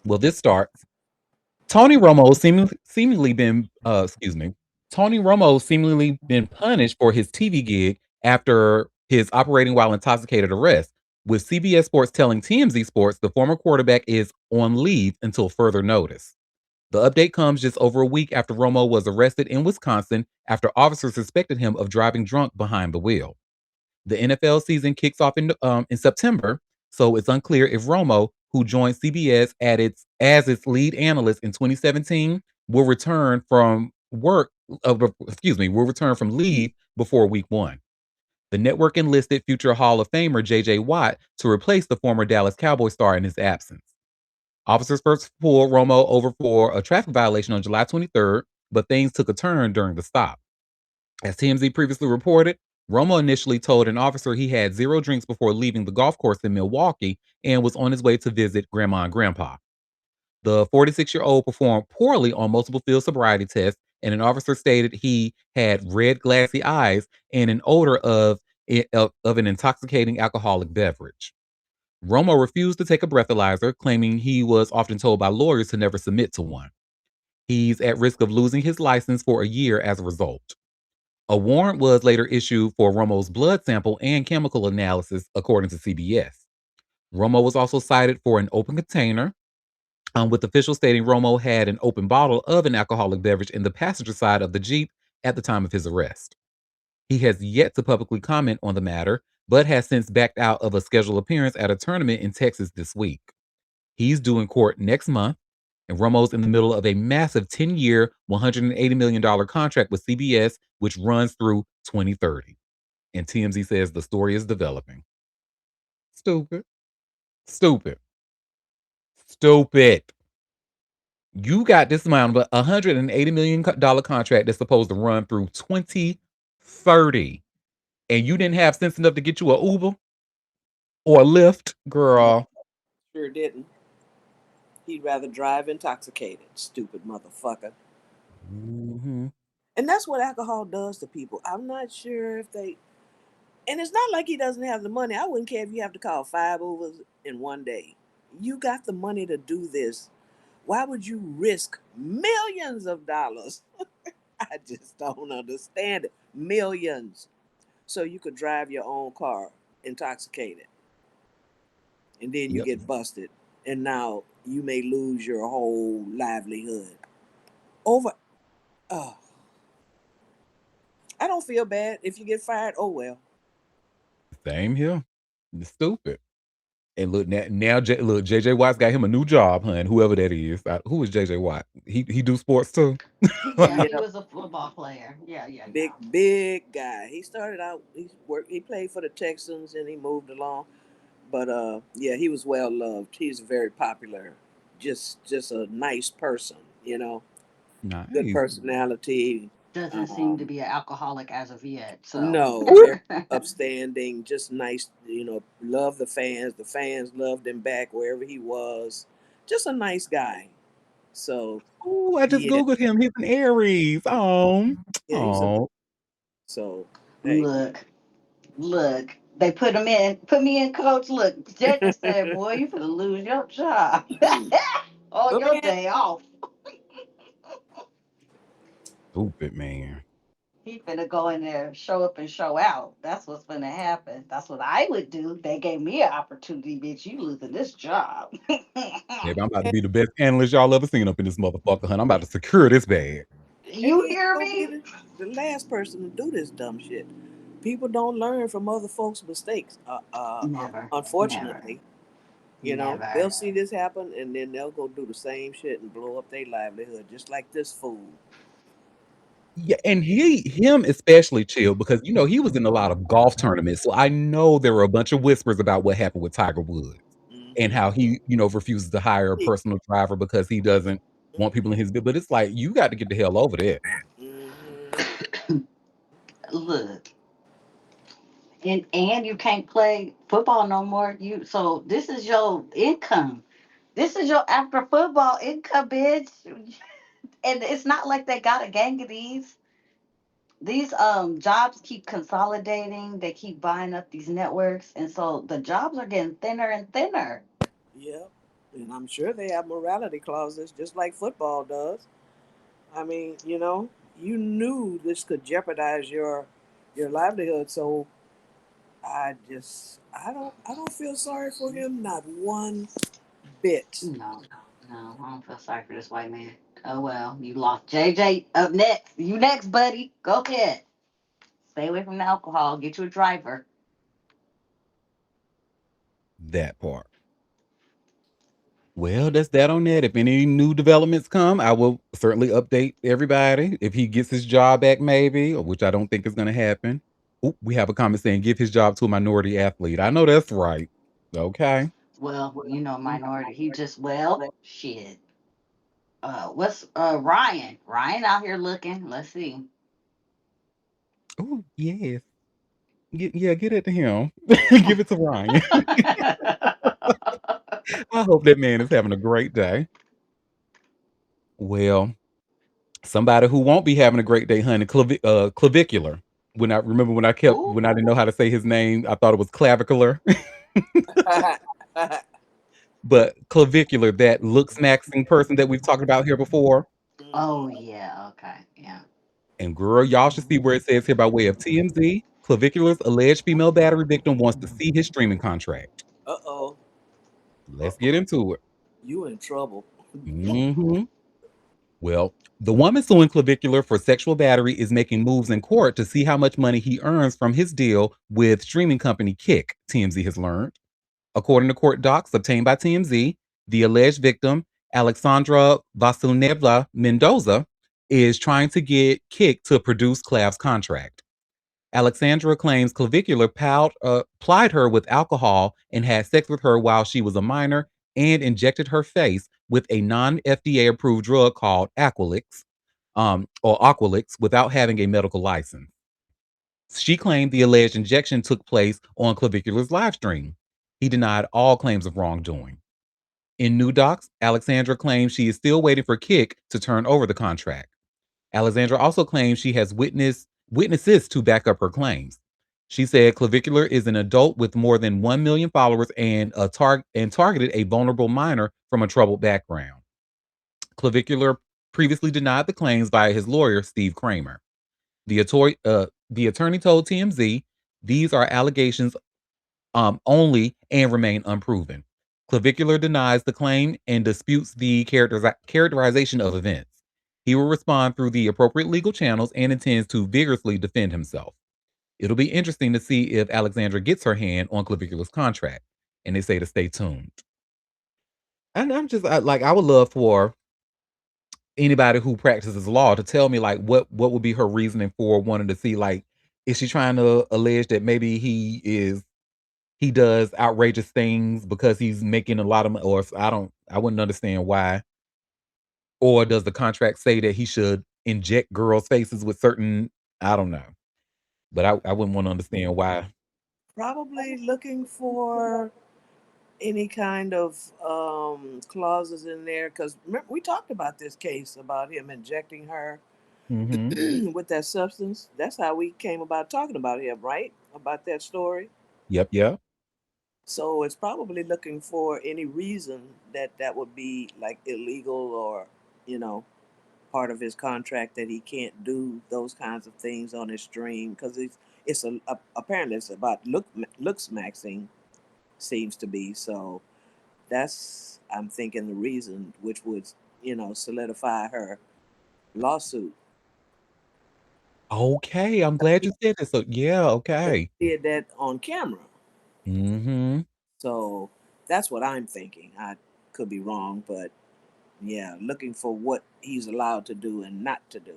well, this starts. Tony Romo seemingly been excuse me. Tony Romo seemingly been punished for his TV gig after his operating while intoxicated arrest. With CBS Sports telling TMZ Sports the former quarterback is on leave until further notice. The update comes just over a week after Romo was arrested in Wisconsin after officers suspected him of driving drunk behind the wheel. The NFL season kicks off in September, so it's unclear if Romo, who joined CBS as its lead analyst in 2017, will return from will return from leave before week 1. The network enlisted future Hall of Famer J.J. Watt to replace the former Dallas Cowboy star in his absence. Officers first pulled Romo over for a traffic violation on July 23rd, but things took a turn during the stop. As TMZ previously reported, Romo initially told an officer he had 0 drinks before leaving the golf course in Milwaukee and was on his way to visit grandma and grandpa. The 46-year-old performed poorly on multiple field sobriety tests, and an officer stated he had red, glassy eyes and an odor of an intoxicating alcoholic beverage. Romo refused to take a breathalyzer, claiming he was often told by lawyers to never submit to one. He's at risk of losing his license for a year as a result. A warrant was later issued for Romo's blood sample and chemical analysis, according to CBS. Romo was also cited for an open container, with officials stating Romo had an open bottle of an alcoholic beverage in the passenger side of the Jeep at the time of his arrest. He has yet to publicly comment on the matter, but has since backed out of a scheduled appearance at a tournament in Texas this week. He's due in court next month, and Romo's in the middle of a massive 10-year, $180 million contract with CBS, which runs through 2030. And TMZ says the story is developing. Stupid. Stupid. Stupid. You got this amount of $180 million contract that's supposed to run through 2030, and you didn't have sense enough to get you a Uber or a Lyft, No, girl. sure didn't. He'd rather drive intoxicated, stupid motherfucker. Hmm. And that's what alcohol does to people. I'm not sure if they. And it's not like he doesn't have the money. I wouldn't care if you have to call 5 Ubers in one day. You got the money to do this. Why would you risk millions of dollars? I just don't understand it. Millions. So you could drive your own car intoxicated and then you Yep. get busted. And now you may lose your whole livelihood. Over. Oh, I don't feel bad. If you get fired, oh well. Same here. It's stupid. And look now, look, JJ Watt's got him a new job, hun. Whoever that is. Who is JJ Watt? He do sports too. Yeah, Yeah, he was a football player. Yeah, yeah, yeah. big guy. He started out. He played for the Texans and he moved along. But yeah, he was well loved. He's very popular. Just a nice person. Good Nice. personality. Doesn't seem to Um, be an alcoholic as of yet. So, no, very upstanding. Just nice. Love the fans. The fans loved him back wherever he was. Just a nice guy. So Oh, I just yeah, googled him. He's an Aries. Oh, yeah, he's a. oh. So hey, look, look. They put me in, coach. Look, JJ said, boy, you finna lose your job on but your man, day off. Stupid man. He finna go in there, show up and show out. That's what's finna happen. That's what I would do. They gave me an opportunity, bitch. You losing this job. Maybe I'm about to be the best analyst y'all ever seen up in this motherfucker, hun. I'm about to secure this bag. and You he ain't hear gonna be me? the last person to do this dumb shit. People don't learn from other folks' mistakes. Never, never, Unfortunately, they'll never. see this happen and then they'll go do the same shit and blow up their livelihood, just like this fool. Yeah, and him especially chill because he was in a lot of golf tournaments. So I know there were a bunch of whispers about what happened with Tiger Woods and Mm-hmm. how he, refuses to hire a personal driver because he doesn't want people in his bed. But it's like you got to get the hell over that. Mm-hmm. Look, and you can't play football no more. So this is your income. This is your after football income, bitch. And it's not like they got a gang of these. These jobs keep consolidating. They keep buying up these networks, and so the jobs are getting thinner and thinner. Yep. And I'm sure they have morality clauses, just like football does. I mean, you knew this could jeopardize your livelihood, so I don't feel sorry for him, not one bit. No, no, I don't feel sorry for this white man. Oh well, you lost. JJ up next. You next, buddy. Go ahead. Stay away from the alcohol. Get you a driver. That part. Well, that's that on that. If any new developments come, I will certainly update everybody. If he gets his job back, maybe, which I don't think is going to happen. Oop, we have a comment saying give his job to a minority athlete. I know that's right. Okay. Well, minority. He just shit. What's Ryan? Ryan out here looking. Let's see. Oh, yes. Yeah, get it to him. Give it to Ryan. I hope that man is having a great day. Well, somebody who won't be having a great day, honey, clavicular. When I didn't know how to say his name, I thought it was clavicular. But clavicular, that looks maxing person that we've talked about here before. Oh Mhm. yeah. Okay. Yeah. And girl, y'all should see where it says here by way of TMZ. Clavicular's alleged female battery victim wants to see his streaming contract. Uh-oh. Let's Uh-oh. get into it. You in trouble. Hmm. Well, the woman suing Clavicular for sexual battery is making moves in court to see how much money he earns from his deal with streaming company Kick, TMZ has learned. According to court docs obtained by TMZ, the alleged victim, Alexandra Vasilnevna Mendoza, is trying to get Kick to produce Clav's contract. Alexandra claims Clavicular plied her with alcohol and had sex with her while she was a minor and injected her face with a non-FDA approved drug called Aquilix without having a medical license. She claimed the alleged injection took place on Clavicular's live stream. He denied all claims of wrongdoing. In new docs, Alexandra claims she is still waiting for Kick to turn over the contract. Alexandra also claims she has witnesses to back up her claims. She said Clavicular is an adult with more than 1 million followers and targeted a vulnerable minor from a troubled background. Clavicular previously denied the claims via his lawyer, Steve Kramer. The attorney told TMZ these are allegations only and remain unproven. Clavicular denies the claim and disputes the characterization of events. He will respond through the appropriate legal channels and intends to vigorously defend himself. It'll be interesting to see if Alexandra gets her hand on Clavicular's contract, and they say to stay tuned. And I would love for anybody who practices law to tell me like what would be her reasoning for wanting to see like is she trying to allege that maybe he does outrageous things because he's making a lot of money, or I wouldn't understand why. Or does the contract say that he should inject girls' faces with certain I don't know. But I wouldn't want to understand why. Probably looking for any kind of clauses in there because we talked about this case about him injecting her Mhm. with that substance. That's how we came about talking about him, right? About that story. Yep, yep. So it's probably looking for any reason that that would be like illegal or, you know, part of his contract that he can't do those kinds of things on his stream because apparently it's about looks maxing seems to be. So that's I'm thinking the reason which would solidify her lawsuit. Okay, I'm glad you said that. So yeah, okay. He did that on camera. Mhm. So that's what I'm thinking. I could be wrong, but yeah, looking for what he's allowed to do and not to do.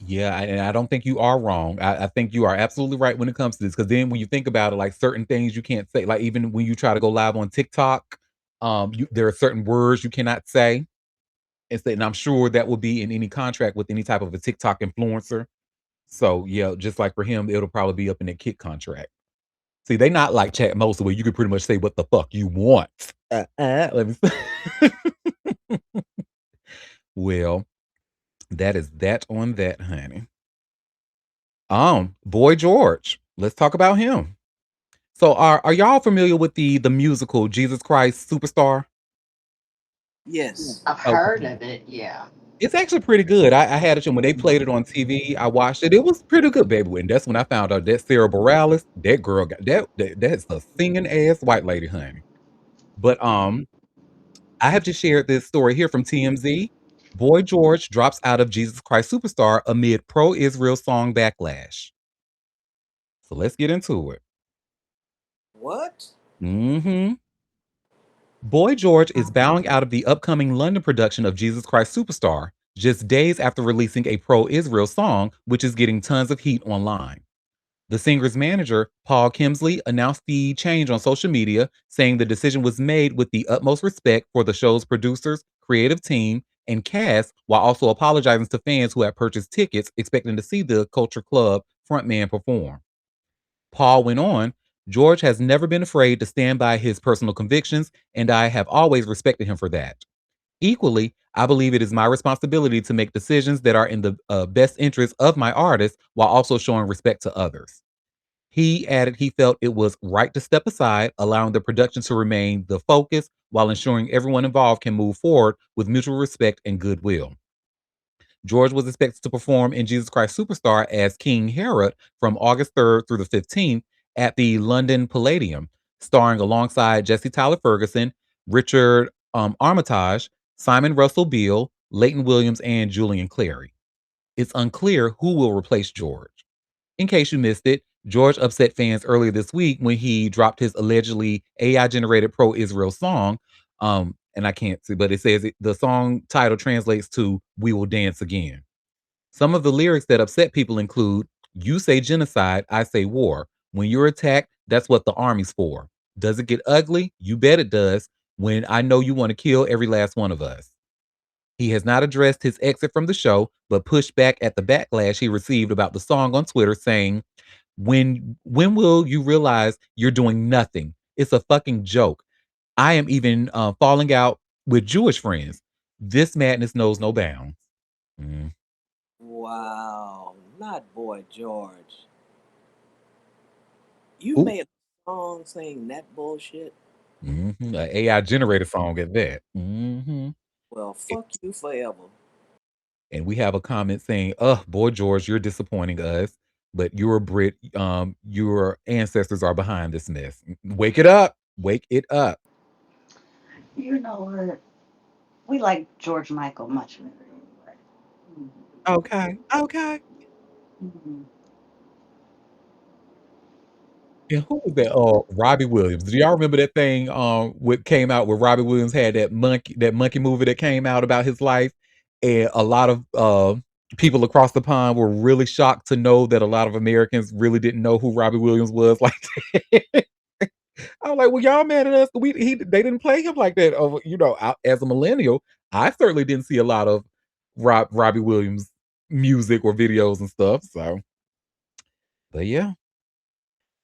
Yeah, and I don't think you are wrong. I think you are absolutely right when it comes to this. Because then when you think about it, like certain things you can't say, like even when you try to go live on TikTok, there are certain words you cannot say. And I'm sure that will be in any contract with any type of a TikTok influencer. So yeah, just like for him, it'll probably be up in that Kick contract. See, they not like Chat Most where you can pretty much say what the fuck you want. Let me Well, that is that on that, honey. Boy George. Let's talk about him. So are y'all familiar with the musical Jesus Christ Superstar? Yes. I've heard Okay. of it, yeah. It's actually pretty good. I had it when they played it on TV. I watched it. It was pretty good, baby. And that's when I found out that Sarah Bareilles, that girl got that's a singing ass white lady, honey. But I have just shared this story here from TMZ. Boy George drops out of Jesus Christ Superstar amid pro-Israel song backlash. So let's get into it. What? Mhm. Boy George is bowing out of the upcoming London production of Jesus Christ Superstar just days after releasing a pro Israel song, which is getting tons of heat online. The singer's manager, Paul Kimsley, announced the change on social media, saying the decision was made with the utmost respect for the show's producers, creative team, and cast, while also apologizing to fans who had purchased tickets expecting to see the Culture Club frontman perform. Paul went on, George has never been afraid to stand by his personal convictions, and I have always respected him for that. Equally, I believe it is my responsibility to make decisions that are in the best interest of my artist while also showing respect to others. He added he felt it was right to step aside, allowing the production to remain the focus while ensuring everyone involved can move forward with mutual respect and goodwill. George was expected to perform in Jesus Christ Superstar as King Herod from August 3rd through the 15th at the London Palladium, starring alongside Jesse Tyler Ferguson, Richard Armitage, Simon Russell Beale, Leighton Williams, and Julian Clary. It's unclear who will replace George. In case you missed it, George upset fans earlier this week when he dropped his allegedly AI generated pro Israel song. And I can't see, but it says the song title translates to We Will Dance Again. Some of the lyrics that upset people include You say genocide, I say war. When you're attacked, that's what the army's for. Does it get ugly? You bet it does. when I know you want to kill every last one of us. He has not addressed his exit from the show, but pushed back at the backlash he received about the song on Twitter, saying, when will you realize you're doing nothing? It's a fucking joke. I am even falling out with Jewish friends. This madness knows no bounds. Mm. Wow, not Boy George. You Ooh, made a song saying that bullshit? a AI generated song at that. Well, fuck you forever. And we have a comment saying, boy, George, you're disappointing us, but you're a Brit. Your ancestors are behind this mess. Wake it up. Wake it up." You know what? We like George Michael much better anyway. Okay. Okay. Mhm. And who was that? Oh, Robbie Williams. Do y'all remember that thing? What came out where Robbie Williams had that monkey movie that came out about his life, and a lot of people across the pond were really shocked to know that a lot of Americans really didn't know who Robbie Williams was. Like, I was like, well, y'all mad at us? They didn't play him like that. As a millennial, I certainly didn't see a lot of Robbie Williams music or videos and stuff. So, but yeah.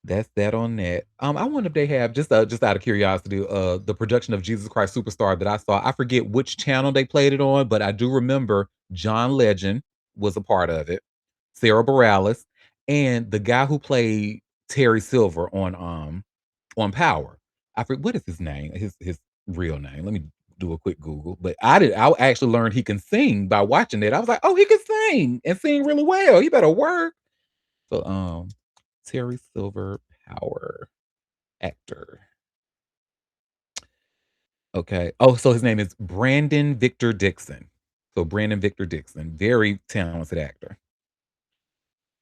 That's that on that. I wonder if they have just out of curiosity, the production of Jesus Christ Superstar that I saw. I forget which channel they played it on, but I do remember John Legend was a part of it, Sarah Bareilles, and the guy who played Terry Silver on Power. I forget what is his name, his real name. Let me do a quick Google. But I actually learned he can sing by watching it. I was like, oh, he can sing and sing really well. He better work. So Terry Silver Power actor. Okay. Oh, so his name is Brandon Victor Dixon. So Brandon Victor Dixon, very talented actor.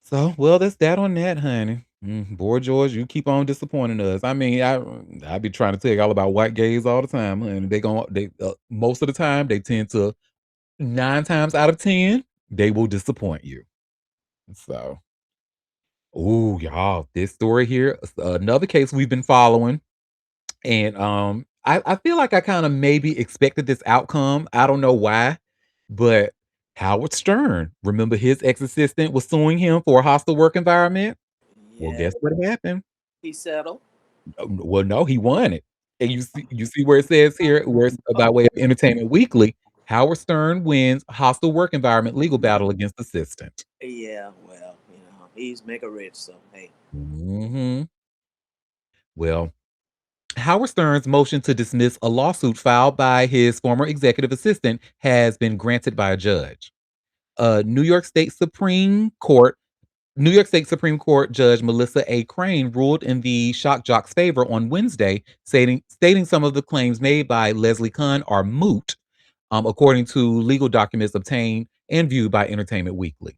So, well, that's that on that, honey. Boy, George, you keep on disappointing us. I mean, I be trying to tell you all about white gays all the time, honey. They most of the time they tend to 9 times out of 10 they will disappoint you. So, oh, y'all, this story here, another case we've been following. And, I feel like I kinda maybe expected this outcome. I don't know why, but Howard Stern, remember his ex-assistant was suing him for a hostile work environment? Well, Yeah, guess what happened? he settled. Well, no, he won it. And you see where it says here, where it's by way of Entertainment Weekly, Howard Stern wins hostile work environment legal battle against assistant. Yeah, well, he's mega rich, so hey. Mhm. Well, Howard Stern's motion to dismiss a lawsuit filed by his former executive assistant has been granted by a judge. Uh, New York State Supreme Court New York State Supreme Court Judge Melissa A. Crane ruled in the shock jock's favor on Wednesday, stating some of the claims made by Leslie Kahn are moot, according to legal documents obtained and viewed by Entertainment Weekly.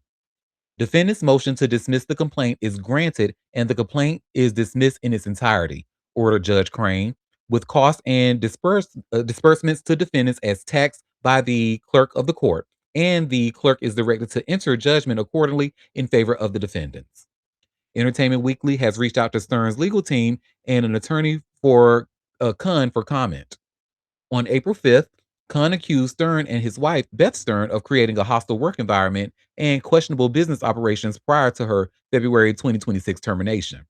Defendant's motion to dismiss the complaint is granted and the complaint is dismissed in its entirety, ordered Judge Crane, with costs and disbursements to defendants as taxed by the clerk of the court, and the clerk is directed to enter judgment accordingly in favor of the defendants. Entertainment Weekly has reached out to Stern's legal team and an attorney for Khan for comment. On April 5th, Khan accused Stern and his wife, Beth Stern, of creating a hostile work environment and questionable business operations prior to her February 2026 termination.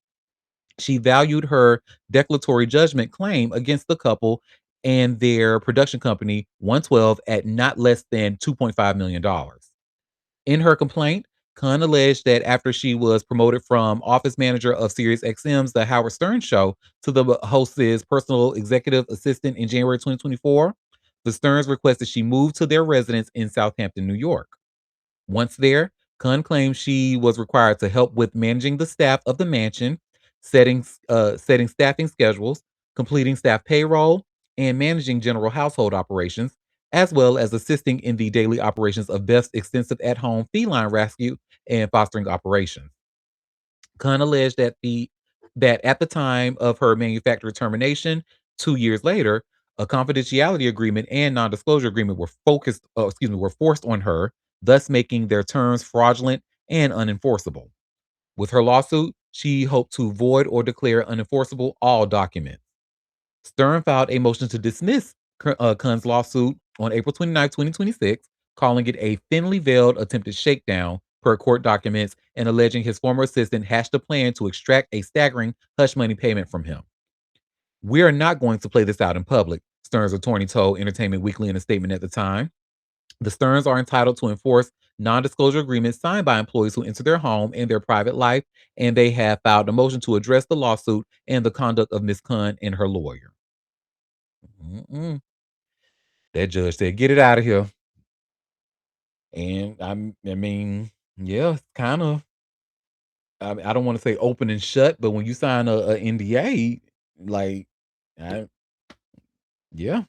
She valued her declaratory judgment claim against the couple and their production company, 112, at not less than $2.5 million. dollars. In her complaint, Khan alleged that after she was promoted from office manager of Sirius XM's The Howard Stern Show to the host's personal executive assistant in January 2024, the Sterns requested she move to their residence in Southampton, New York. Once there, Khan claimed she was required to help with managing the staff of the mansion, setting staffing schedules, completing staff payroll, and managing general household operations, as well as assisting in the daily operations of Beth's extensive at-home feline rescue and fostering operations. Khan alleged that at the time of her manufacturer termination, 2 years later, a confidentiality agreement and non-disclosure agreement were forced on her, thus making their terms fraudulent and unenforceable. With her lawsuit, she hoped to void or declare unenforceable all documents. Stern filed a motion to dismiss Kuhn's lawsuit on April 29, 2026, calling it a thinly veiled attempted shakedown per court documents and alleging his former assistant hatched a plan to extract a staggering hush money payment from him. We are not going to play this out in public, Stern's attorney told Entertainment Weekly in a statement at the time. The Sterns are entitled to enforce non disclosure agreements signed by employees who enter their home and their private life, and they have filed a motion to address the lawsuit and the conduct of Ms. Kuhn and her lawyer. Mm-mm. That judge said, "Get it out of here." And I mean, yeah, it's kind of. I don't want to say open and shut, but when you sign a NDA, like, I, yeah.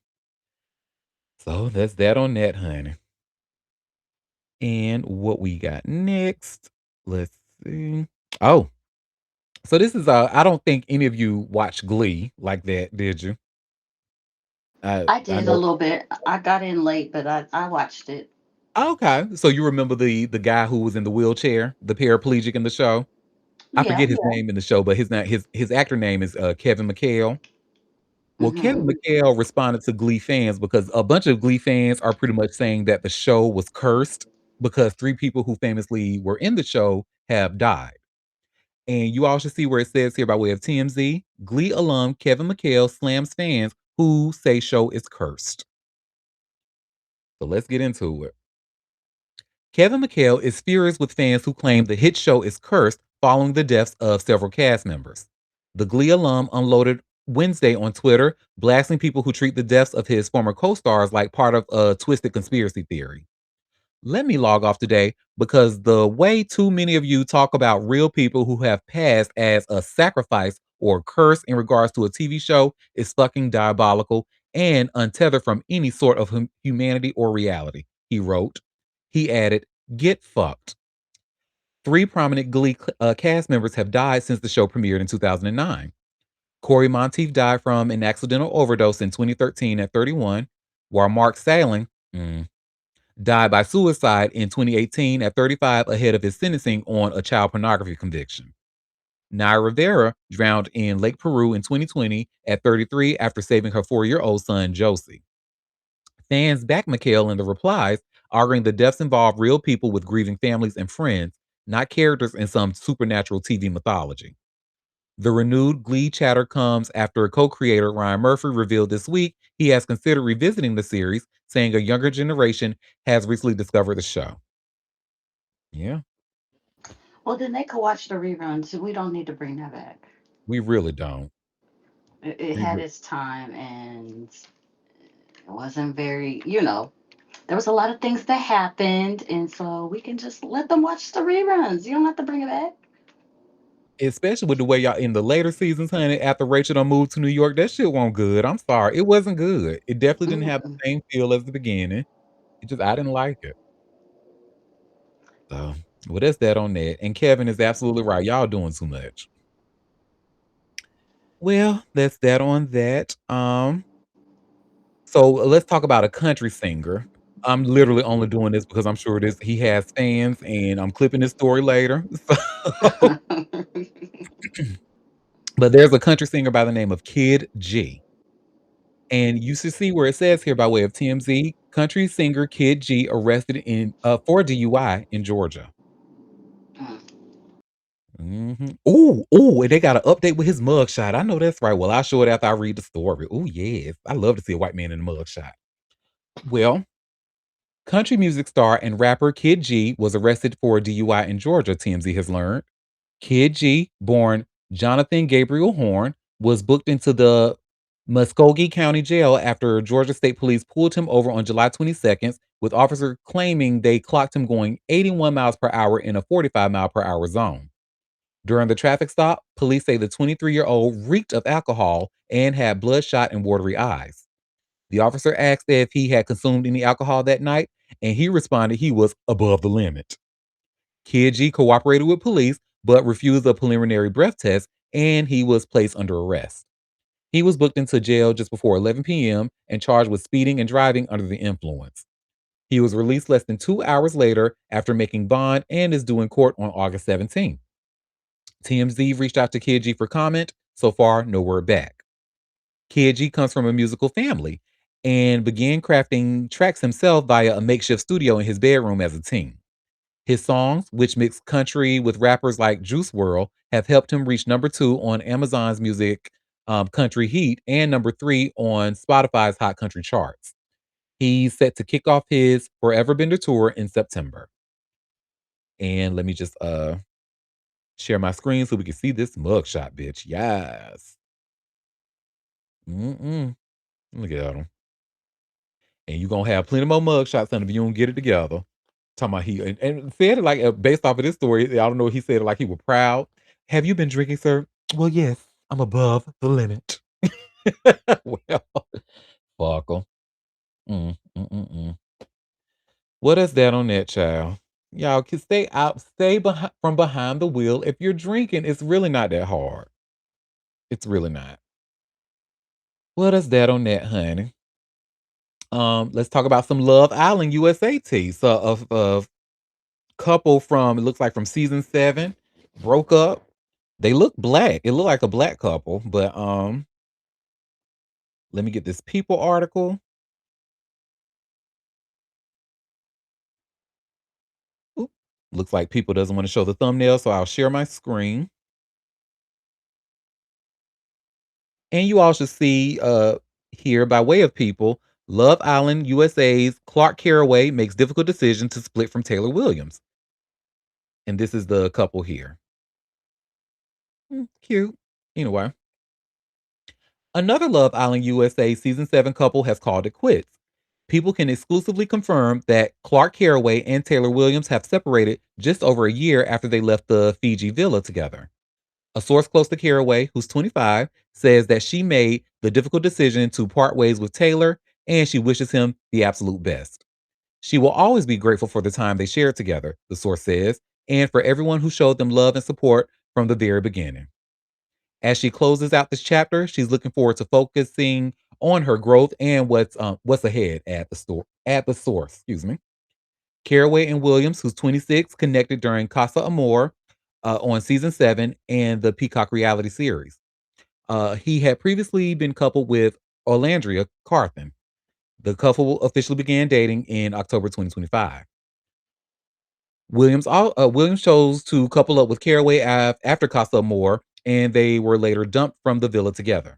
So that's that on that, honey. And what we got next? Let's see. Oh, so this is I don't think any of you watched Glee like that, did you? I I did a know. little bit. I got in late, but I watched it. Okay, so you remember the guy who was in the wheelchair, the paraplegic in the show? I Yeah. forget his name in the show, but his actor name is Kevin McHale. Well, Kevin Hmm. McHale responded to Glee fans because a bunch of Glee fans are pretty much saying that the show was cursed because 3 people who famously were in the show have died. And you all should see where it says here by way of TMZ, Glee alum Kevin McHale slams fans who say show is cursed. So let's get into it. Kevin McHale is furious with fans who claim the hit show is cursed following the deaths of several cast members. The Glee alum unloaded Wednesday on Twitter, blasting people who treat the deaths of his former co stars like part of a twisted conspiracy theory. Let me log off today because the way too many of you talk about real people who have passed as a sacrifice or curse in regards to a TV show is fucking diabolical and untethered from any sort of humanity or reality, he wrote. He added, "Get fucked." 3 prominent Glee cast members have died since the show premiered in 2009. Corey Monteith died from an accidental overdose in 2013 at 31, while Mark Salling, died by suicide in 2018 at 35 ahead of his sentencing on a child pornography conviction. Naya Rivera drowned in Lake Peru in 2020 at 33 after saving her 4-year-old son, Josie. Fans backed McHale in the replies, arguing the deaths involve real people with grieving families and friends, not characters in some supernatural TV mythology. The renewed Glee chatter comes after co creator Ryan Murphy revealed this week he has considered revisiting the series, saying a younger generation has recently discovered the show. Yeah, Well, then they could watch the reruns. We don't need to bring that back. we really don't. It We had re- its time, and it wasn't very. There was a lot of things that happened, and so we can just let them watch the reruns. You don't have to bring it back. Especially with the way y'all in the later seasons, honey, after Rachel done moved to New York, that shit wasn't good. I'm sorry. It wasn't good. It definitely didn't have Mm-mm. the same feel as the beginning. I didn't like it. So, well, that's that on that. And Kevin is absolutely right. Y'all doing too much. Well, that's that on that. So let's talk about a country singer. I'm literally only doing this because I'm sure this he has fans, and I'm clipping this story later. So, but there's a country singer by the name of Kid G. And you should see where it says here by way of TMZ, country singer Kid G arrested in for DUI in Georgia. Ooh, ooh, and they got an update with his mugshot. I know that's right. Well, I'll show it after I read the story. Oh, yes. I love to see a white man in a mugshot. Well, country music star and rapper Kid G was arrested for a DUI in Georgia, TMZ has learned. Kid G, born Jonathan Gabriel Horn, was booked into the Muskogee County Jail after Georgia State Police pulled him over on July 22nd, with officers claiming they clocked him going 81 miles per hour in a 45-mile per hour zone. During the traffic stop, police say the 23-year-old reeked of alcohol and had bloodshot and watery eyes. The officer asked if he had consumed any alcohol that night, and he responded he was above the limit. Kid G cooperated with police but refused a preliminary breath test, and he was placed under arrest. He was booked into jail just before 11 p.m. and charged with speeding and driving under the influence. He was released less than 2 hours later after making bond and is due in court on August 17th. TMZ reached out to Kid G for comment. So far, no word back. KG comes from a musical family and began crafting tracks himself via a makeshift studio in his bedroom as a teen. His songs, which mix country with rappers like Juice World, have helped him reach number 2 on Amazon's Music Country Heat and number 3 on Spotify's Hot Country charts. He's set to kick off his Forever Bender tour in September. And let me just share my screen so we can see this mugshot, bitch. Yes. Mm-mm. Look at him. And you're gonna have plenty more mugshots if you don't get it together. Talking about he and said it like based off of this story. I don't know. He said it like he was proud. Have you been drinking, sir? Well, yes, I'm above the limit. Well, fuck 'em. Mm. What is that on that, child? Y'all can stay out, stay from behind the wheel. If you're drinking, it's really not that hard. It's really not. What is that on that, honey? Let's talk about some Love Island USA tea. So, of couple from it looks like from season 7 broke up. They look black. It looked like a black couple, but let me get this People article. Oop. Looks like People doesn't want to show the thumbnail, so I'll share my screen. And you all should see here by way of People, Love Island USA's Clark Caraway makes difficult decision to split from Taylor Williams. And this is the couple here. Cute. Anyway, another Love Island USA season 7 couple has called it quits. People can exclusively confirm that Clark Caraway and Taylor Williams have separated just over a year after they left the Fiji villa together. A source close to Caraway, who's 25, says that she made the difficult decision to part ways with Taylor and she wishes him the absolute best. She will always be grateful for the time they shared together, the source says, and for everyone who showed them love and support from the very beginning. As she closes out this chapter, she's looking forward to focusing on her growth and what's ahead at the source. Excuse me. Caraway and Williams, who's 26, connected during Casa Amor on season 7 and the Peacock reality series. He had previously been coupled with Orlandria Carthan. The couple officially began dating in October 2025. Williams chose to couple up with Caraway after Casa Amor, and they were later dumped from the villa together.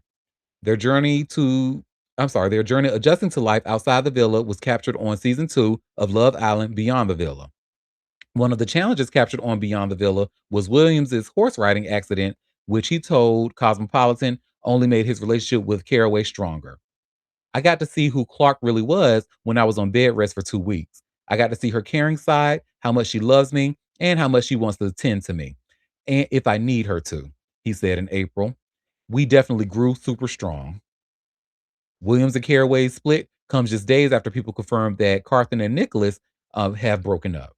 Their journey to their journey adjusting to life outside the villa was captured on season 2 of Love Island Beyond the Villa. One of the challenges captured on Beyond the Villa was Williams's horse riding accident, which he told Cosmopolitan only made his relationship with Caraway stronger. I got to see who Clark really was when I was on bed rest for 2 weeks. I got to see her caring side, how much she loves me, and how much she wants to attend to me. And if I need her to, he said in April. We definitely grew super strong. Williams and Caraway's split comes just days after people confirmed that Carthan and Nicholas have broken up.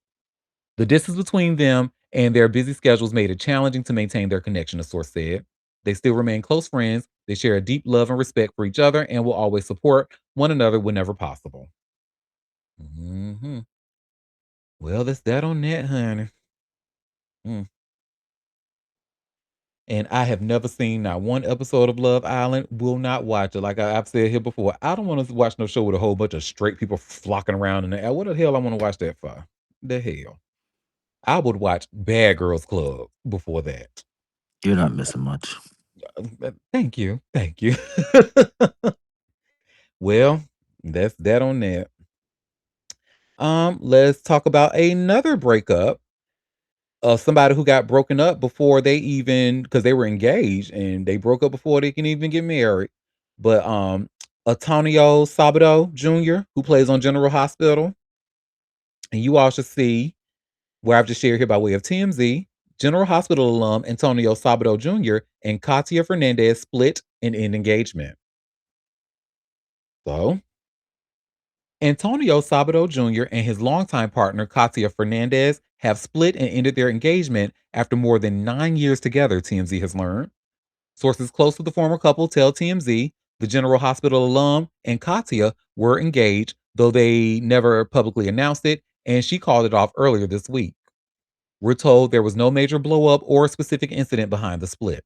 The distance between them and their busy schedules made it challenging to maintain their connection, the source said. They still remain close friends. They share a deep love and respect for each other and will always support one another whenever possible. Hmm. Well, that's that on that, honey. Mm. And I have never seen not one episode of Love Island. Will not watch it. Like I've said here before, I don't want to watch no show with a whole bunch of straight people flocking around in the air. What the hell I want to watch that for? The hell. I would watch Bad Girls Club before that. You're not missing much. Thank you. Thank you. Well, that's that on that. Let's talk about another breakup. Somebody who got broken up before they even because they were engaged and they broke up before they can even get married. But Antonio Sabato Jr., who plays on General Hospital, and you all should see where I've just shared here by way of TMZ. General Hospital alum Antonio Sabato Jr. and Katia Fernandez split and end engagement. So, Antonio Sabato Jr. and his longtime partner Katia Fernandez have split and ended their engagement after more than 9 years together, TMZ has learned. Sources close to the former couple tell TMZ the General Hospital alum and Katia were engaged, though they never publicly announced it, and she called it off earlier this week. We're told there was no major blowup or specific incident behind the split.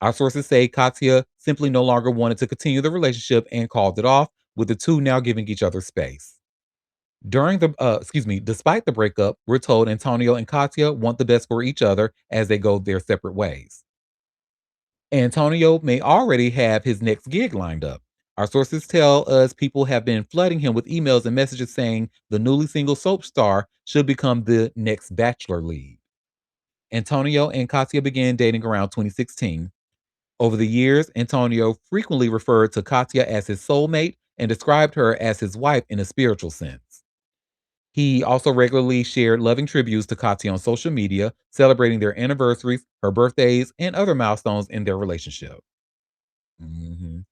Our sources say Katya simply no longer wanted to continue the relationship and called it off, with the two now giving each other space. Despite the breakup, we're told Antonio and Katya want the best for each other as they go their separate ways. Antonio may already have his next gig lined up. Our sources tell us people have been flooding him with emails and messages saying the newly single soap star should become the next Bachelor lead. Antonio and Katya began dating around 2016. Over the years, Antonio frequently referred to Katya as his soulmate and described her as his wife in a spiritual sense. He also regularly shared loving tributes to Katya on social media, celebrating their anniversaries, her birthdays, and other milestones in their relationship. Mhm.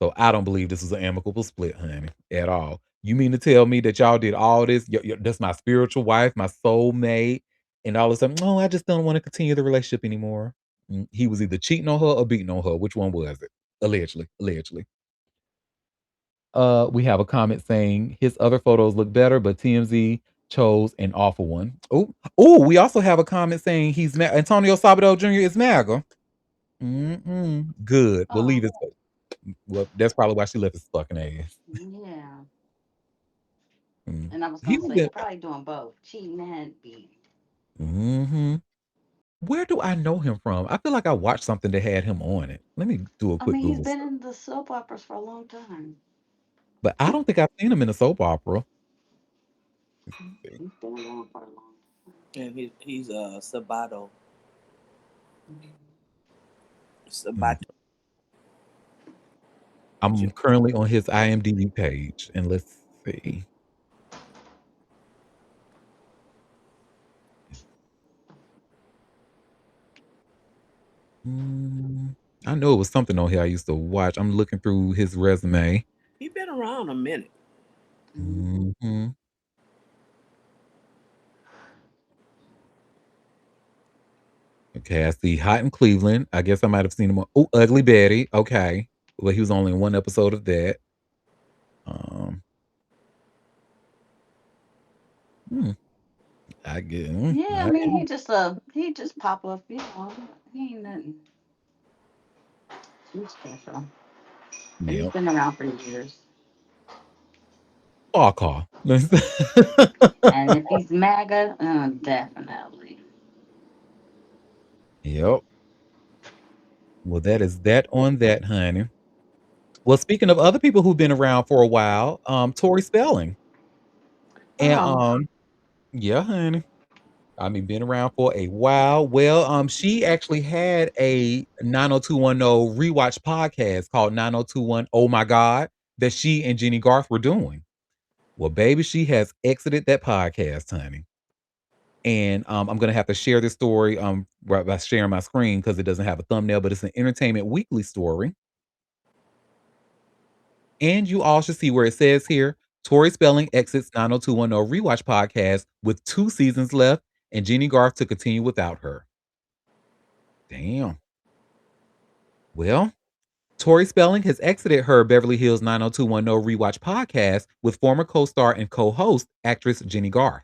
So I don't believe this was an amicable split, honey, at all. You mean to tell me that y'all did all this? That's my spiritual wife, my soulmate, and all of a sudden, no, I just don't want to continue the relationship anymore. He was either cheating on her or beating on her. Which one was it? Allegedly, allegedly. We have a comment saying his other photos look better, but TMZ chose an awful one. Oh, we also have a comment saying Antonio Sabato Jr. is MAGA. Good. We'll leave Oh, it. Well, that's probably why she left his fucking ass. yeah. Mm. And I was He gonna was say he in. probably doing both, cheating and beating. Mhm. Where do I know him from? I feel like I watched something that had him on it. Let me do a I quick mean, he's Google been search. in the soap operas for a long time. But I don't think I've seen him in a soap opera. He's been around for a long And he's Sabato. time. Mm. Sabato. I'm currently on his IMDb page, and let's see. Mm, I know it was something on here I used to watch. I'm looking through his resume. He been around a minute. Mhm. Mhm. Okay, I see Hot in Cleveland. I guess I might have seen him on Ugly Betty. Okay. Well, he was only in one episode of that. Um, hmm, I get. Yeah, I mean, he just pop up, you know. He ain't nothing too special. But he's Yep. been around for years. Car. And if he's MAGA, definitely. Yep. Well, that is that on that, honey. Well, speaking of other people who've been around for a while, Tori Spelling. And Oh, yeah, honey. I mean, been around for a while. Well, she actually had a 90210 rewatch podcast called 9021 Oh My God that she and Jenny Garth were doing. Well, baby, she has exited that podcast, honey. And I'm gonna have to share this story right by sharing my screen because it doesn't have a thumbnail, but it's an Entertainment Weekly story. And you all should see where it says here Tori Spelling exits 90210 rewatch podcast with 2 seasons left, and Jeannie Garth to continue without her. Damn. Well, Tori Spelling has exited her Beverly Hills 90210 rewatch podcast with former co star and co host actress Jennie Garth.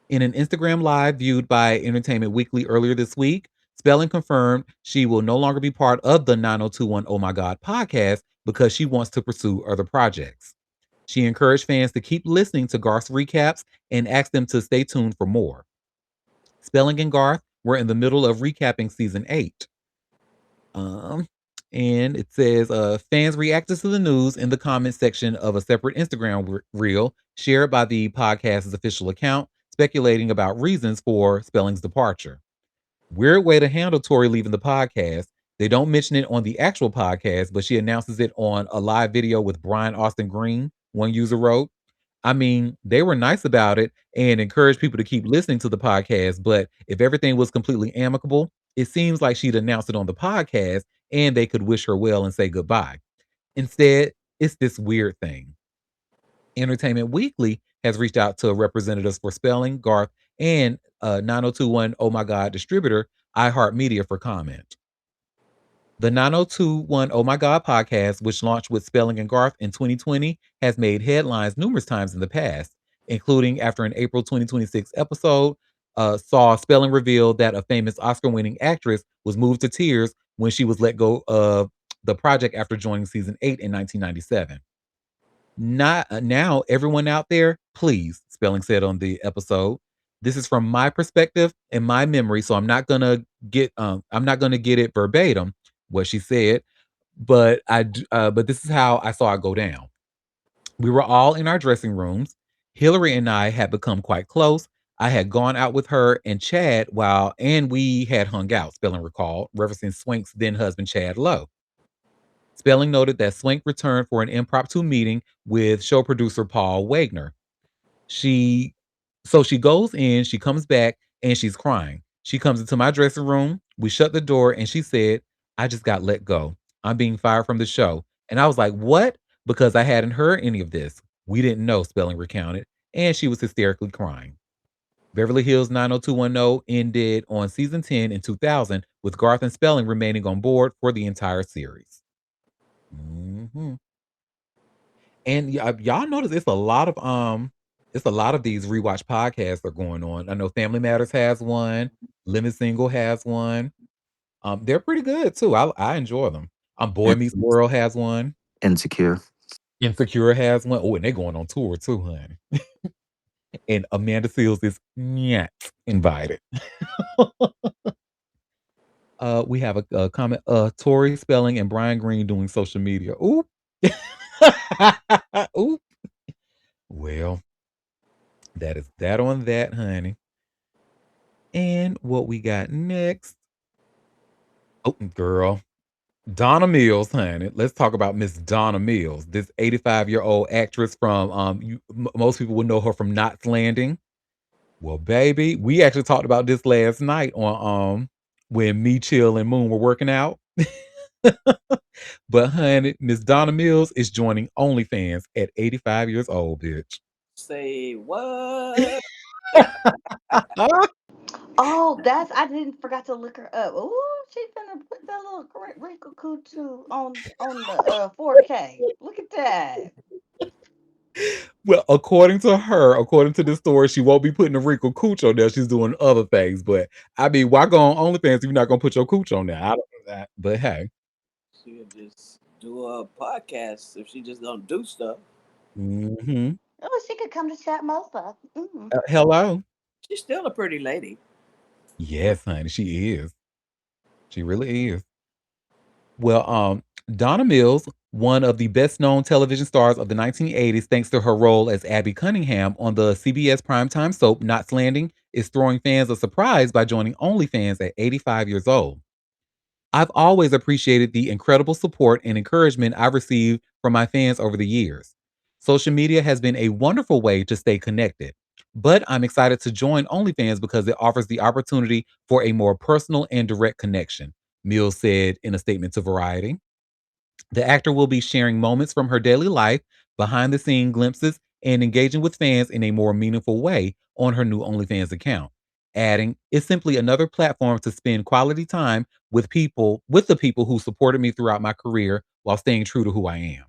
In an Instagram live viewed by Entertainment Weekly earlier this week, Spelling confirmed she will no longer be part of the 9021 Oh My God podcast because she wants to pursue other projects. She encouraged fans to keep listening to Garth's recaps and asked them to stay tuned for more. Spelling and Garth were in the middle of recapping season 8. Um, and it says fans reacted to the news in the comment section of a separate Instagram reel shared by the podcast's official account, speculating about reasons for Spelling's departure. Weird way to handle Tori leaving the podcast. They don't mention it on the actual podcast, but she announces it on a live video with Brian Austin Green, one user wrote. I mean, they were nice about it and encouraged people to keep listening to the podcast. But if everything was completely amicable, it seems like she'd announced it on the podcast and they could wish her well and say goodbye. Instead, it's this weird thing. Entertainment Weekly has reached out to representatives for Spelling, Garth, and 9021 Oh My God distributor, iHeartMedia, for comment. The 9021 Oh My God podcast, which launched with Spelling and Garth in 2020, has made headlines numerous times in the past, including after an April 2026 episode. saw Spelling reveal that a famous Oscar-winning actress was moved to tears when she was let go of the project after joining season 8 in 1997. Not now, everyone out there, please, Spelling said on the episode. This is from my perspective and my memory, so I'm not gonna get it verbatim what she said, but this is how I saw it go down. We were all in our dressing rooms. Hillary and I had become quite close. I had gone out with her and Chad and we had hung out, Spelling recalled, referencing Swank's then husband, Chad Lowe. Spelling noted that Swank returned for an impromptu meeting with show producer Paul Wagner. She she goes in, she comes back, and she's crying. She comes into my dressing room. We shut the door, and she said, I just got let go. I'm being fired from the show. And I was like, what? Because I hadn't heard any of this. We didn't know, Spelling recounted, and she was hysterically crying. Beverly Hills 90210 ended on season 10 in 2000, with Garth and Spelling remaining on board for the entire series. Mhm. And y'all notice it's a lot of these rewatch podcasts are going on. I know Family Matters has one, Living Single has one. They're pretty good too. I enjoy them. Boy In- Meets World has one. Insecure. Insecure has one. Oh, and they're going on tour too, honey. And Amanda Seals is not invited. We have a comment. Tori Spelling and Brian Green doing social media. Ooh. Ooh. Well, that is that on that, honey. And what we got next? Oh, girl. Donna Mills, honey. Let's talk about Miss Donna Mills, this 85-year-old actress from most people would know her from Knots Landing. Well, baby, we actually talked about this last night on when me, Chill, and Moon were working out. But honey, Miss Donna Mills is joining OnlyFans at 85 years old, bitch. Say what? Oh, that's I didn't forgot to look her up. Oh, she finna put that little wrinkle coochie on the 4K. Look at that. Well, according to this story, she won't be putting a wrinkle cooch on there. She's doing other things. But I mean, why go on OnlyFans if you're not gonna put your cooch on there? I don't know that. But hey. She could just do a podcast if she just don't do stuff. Hmm. Oh, she could come to chat Mosa. Hello. She's still a pretty lady. Yes, honey, she is. She really is. Well, Donna Mills, one of the best known television stars of the 1980s, thanks to her role as Abby Cunningham on the CBS primetime soap Knots Landing, is throwing fans a surprise by joining OnlyFans at 85 years old. I've always appreciated the incredible support and encouragement I've received from my fans over the years. Social media has been a wonderful way to stay connected, but I'm excited to join OnlyFans because it offers the opportunity for a more personal and direct connection, Mills said in a statement to Variety. The actor will be sharing moments from her daily life, behind the scene glimpses, and engaging with fans in a more meaningful way on her new OnlyFans account. Adding, it's simply another platform to spend quality time with the people who supported me throughout my career while staying true to who I am.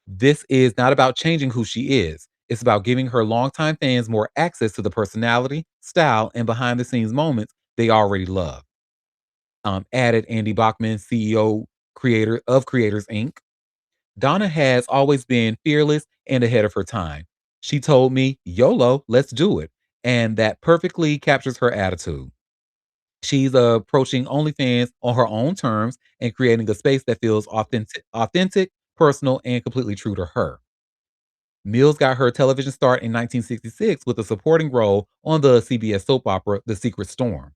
This is not about changing who she is. It's about giving her longtime fans more access to the personality, style, and behind the scenes moments they already love. Added Andy Bachman, CEO creator of Creators Inc. Donna has always been fearless and ahead of her time. She told me, YOLO, let's do it. And that perfectly captures her attitude. She's approaching OnlyFans on her own terms and creating a space that feels authentic, personal, and completely true to her. Mills got her television start in 1966 with a supporting role on the CBS soap opera The Secret Storm.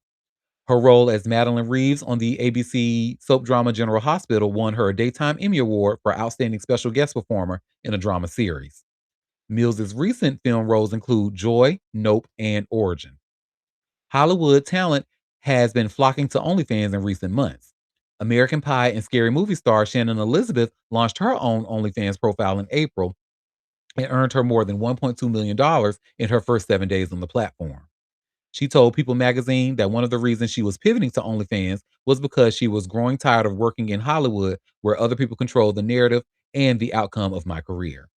Her role as Madeline Reeves on the ABC soap drama General Hospital won her a Daytime Emmy Award for Outstanding Special Guest Performer in a Drama Series. Mills's recent film roles include Joy, Nope, and Origin. Hollywood talent has been flocking to OnlyFans in recent months. American Pie and Scary Movie star Shannon Elizabeth launched her own OnlyFans profile in April and earned her more than $1.2 million in her first 7 days on the platform. She told People magazine that one of the reasons she was pivoting to OnlyFans was because she was growing tired of working in Hollywood where other people control the narrative and the outcome of my career.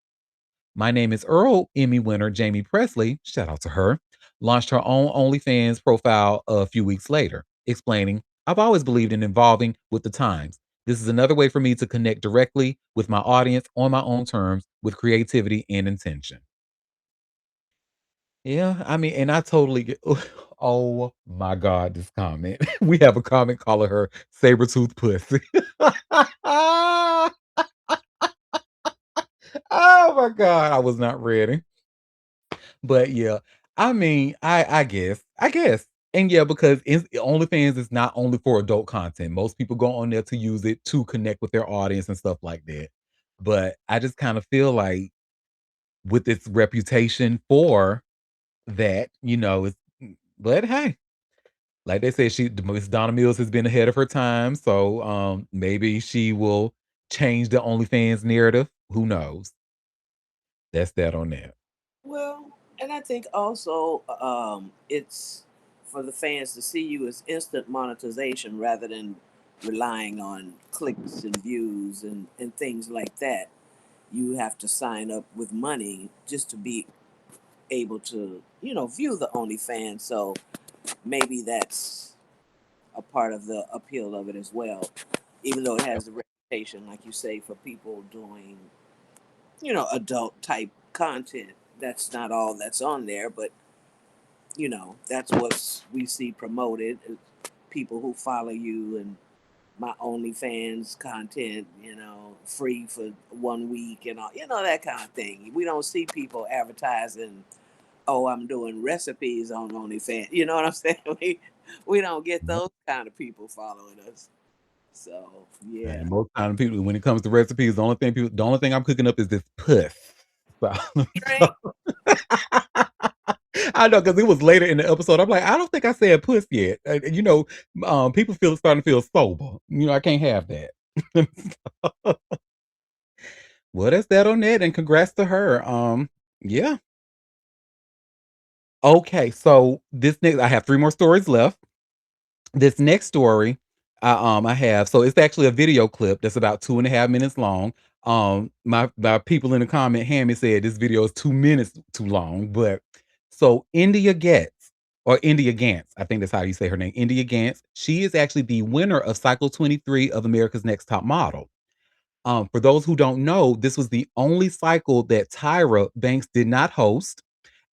My name is Earl Emmy winner Jamie Presley, shout out to her, launched her own OnlyFans profile a few weeks later, explaining, I've always believed in evolving with the times. This is another way for me to connect directly with my audience on my own terms with creativity and intention. Yeah, I mean, and I totally get oh my God, this comment. We have a comment calling her Sabretooth Pussy. Oh my God, I was not ready. But yeah, I mean, I guess. And yeah, because OnlyFans is not only for adult content. Most people go on there to use it to connect with their audience and stuff like that. But I just kind of feel like with its reputation for that, it's but hey, like they said, Miss Donna Mills has been ahead of her time. So maybe she will change the OnlyFans narrative. Who knows? That's that on that. Well, and I think also it's for the fans to see you as instant monetization rather than relying on clicks and views and things like that. You have to sign up with money just to be able to, view the OnlyFans. So maybe that's a part of the appeal of it as well, even though it has the reputation, like you say, for people doing, adult type content. That's not all that's on there, but that's what we see promoted. People who follow you and my OnlyFans content, free for 1 week and all, that kind of thing. We don't see people advertising, oh, I'm doing recipes on OnlyFans. You know what I'm saying? We don't get those kind of people following us. So yeah. And most time people, when it comes to recipes, the only thing I'm cooking up is this puss. So, Drink. so I know because it was later in the episode. I'm like, I don't think I said puss yet. People starting to feel sober. I can't have that. Well, that's that on that, and congrats to her. Yeah. Okay, so this next, I have 3 more stories left. This next story, I have so it's actually a video clip that's about 2.5 minutes long. My people in the comment, Hammy said this video is 2 minutes too long, but so India Gantz, I think that's how you say her name, India Gantz. She is actually the winner of Cycle 23 of America's Next Top Model. For those who don't know, this was the only cycle that Tyra Banks did not host,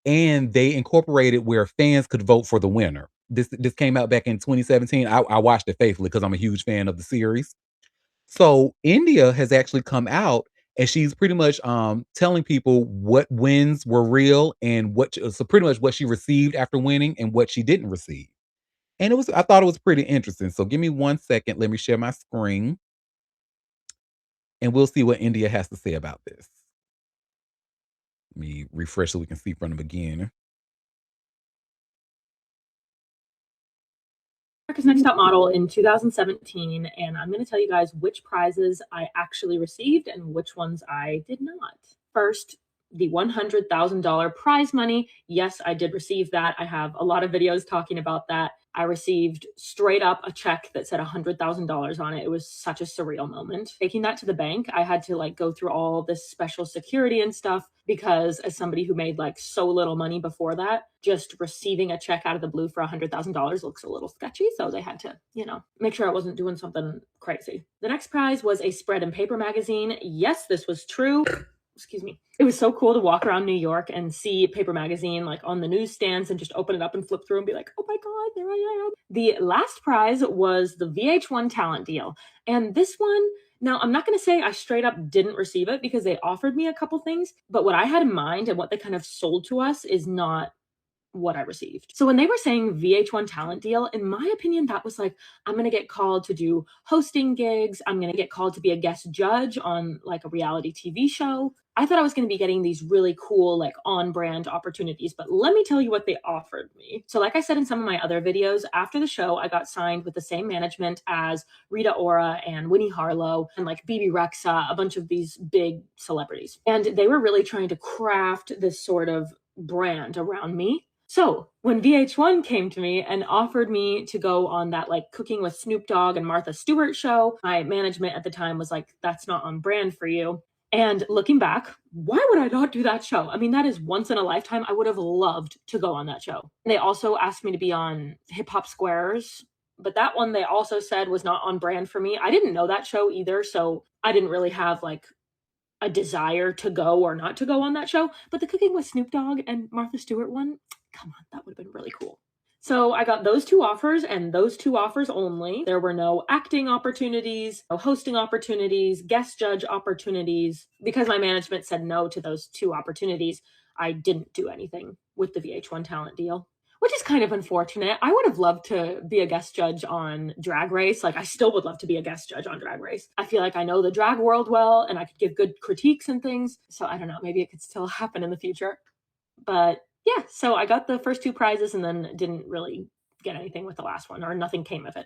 and they incorporated where fans could vote for the winner. This came out back in 2017. I watched it faithfully because I'm a huge fan of the series. So India has actually come out and she's pretty much telling people what wins were real and so pretty much what she received after winning and what she didn't receive. And I thought it was pretty interesting. So give me 1 second. Let me share my screen and we'll see what India has to say about this. Let me refresh so we can see from the beginning. America's Next Top Model in 2017, and I'm going to tell you guys which prizes I actually received and which ones I did not. First, the $100,000 prize money. Yes, I did receive that. I have a lot of videos talking about that. I received straight up a check that said $100,000 on it. It was such a surreal moment. Taking that to the bank, I had to go through all this special security and stuff because as somebody who made so little money before that, just receiving a check out of the blue for $100,000 looks a little sketchy. So they had to, make sure I wasn't doing something crazy. The next prize was a spread and paper magazine. Yes, this was true. Excuse me. It was so cool to walk around New York and see Paper Magazine on the newsstands and just open it up and flip through and be like, oh my God, there I am. The last prize was the VH1 talent deal. And this one, now I'm not going to say I straight up didn't receive it because they offered me a couple things, but what I had in mind and what they kind of sold to us is not what I received. So when they were saying VH1 talent deal, in my opinion, that was I'm going to get called to do hosting gigs. I'm going to get called to be a guest judge on a reality TV show. I thought I was going to be getting these really cool, on brand opportunities, but let me tell you what they offered me. So like I said in some of my other videos, after the show, I got signed with the same management as Rita Ora and Winnie Harlow and BB Rexa, a bunch of these big celebrities. And they were really trying to craft this sort of brand around me. So when VH1 came to me and offered me to go on that Cooking with Snoop Dogg and Martha Stewart show, my management at the time was like, that's not on brand for you. And looking back, why would I not do that show? I mean, that is once in a lifetime. I would have loved to go on that show. They also asked me to be on Hip Hop Squares, but that one they also said was not on brand for me. I didn't know that show either, so I didn't really have like a desire to go or not to go on that show. But the Cooking with Snoop Dogg and Martha Stewart one, come on, that would have been really cool. So I got those two offers and those two offers only. There were no acting opportunities, no hosting opportunities, guest judge opportunities. Because my management said no to those two opportunities, I didn't do anything with the VH1 talent deal, which is kind of unfortunate. I would have loved to be a guest judge on Drag Race. Like, I still would love to be a guest judge on Drag Race. I feel like I know the drag world well and I could give good critiques and things. So I don't know, maybe it could still happen in the future. But yeah, so I got the first two prizes and then didn't really get anything with the last one, or nothing came of it.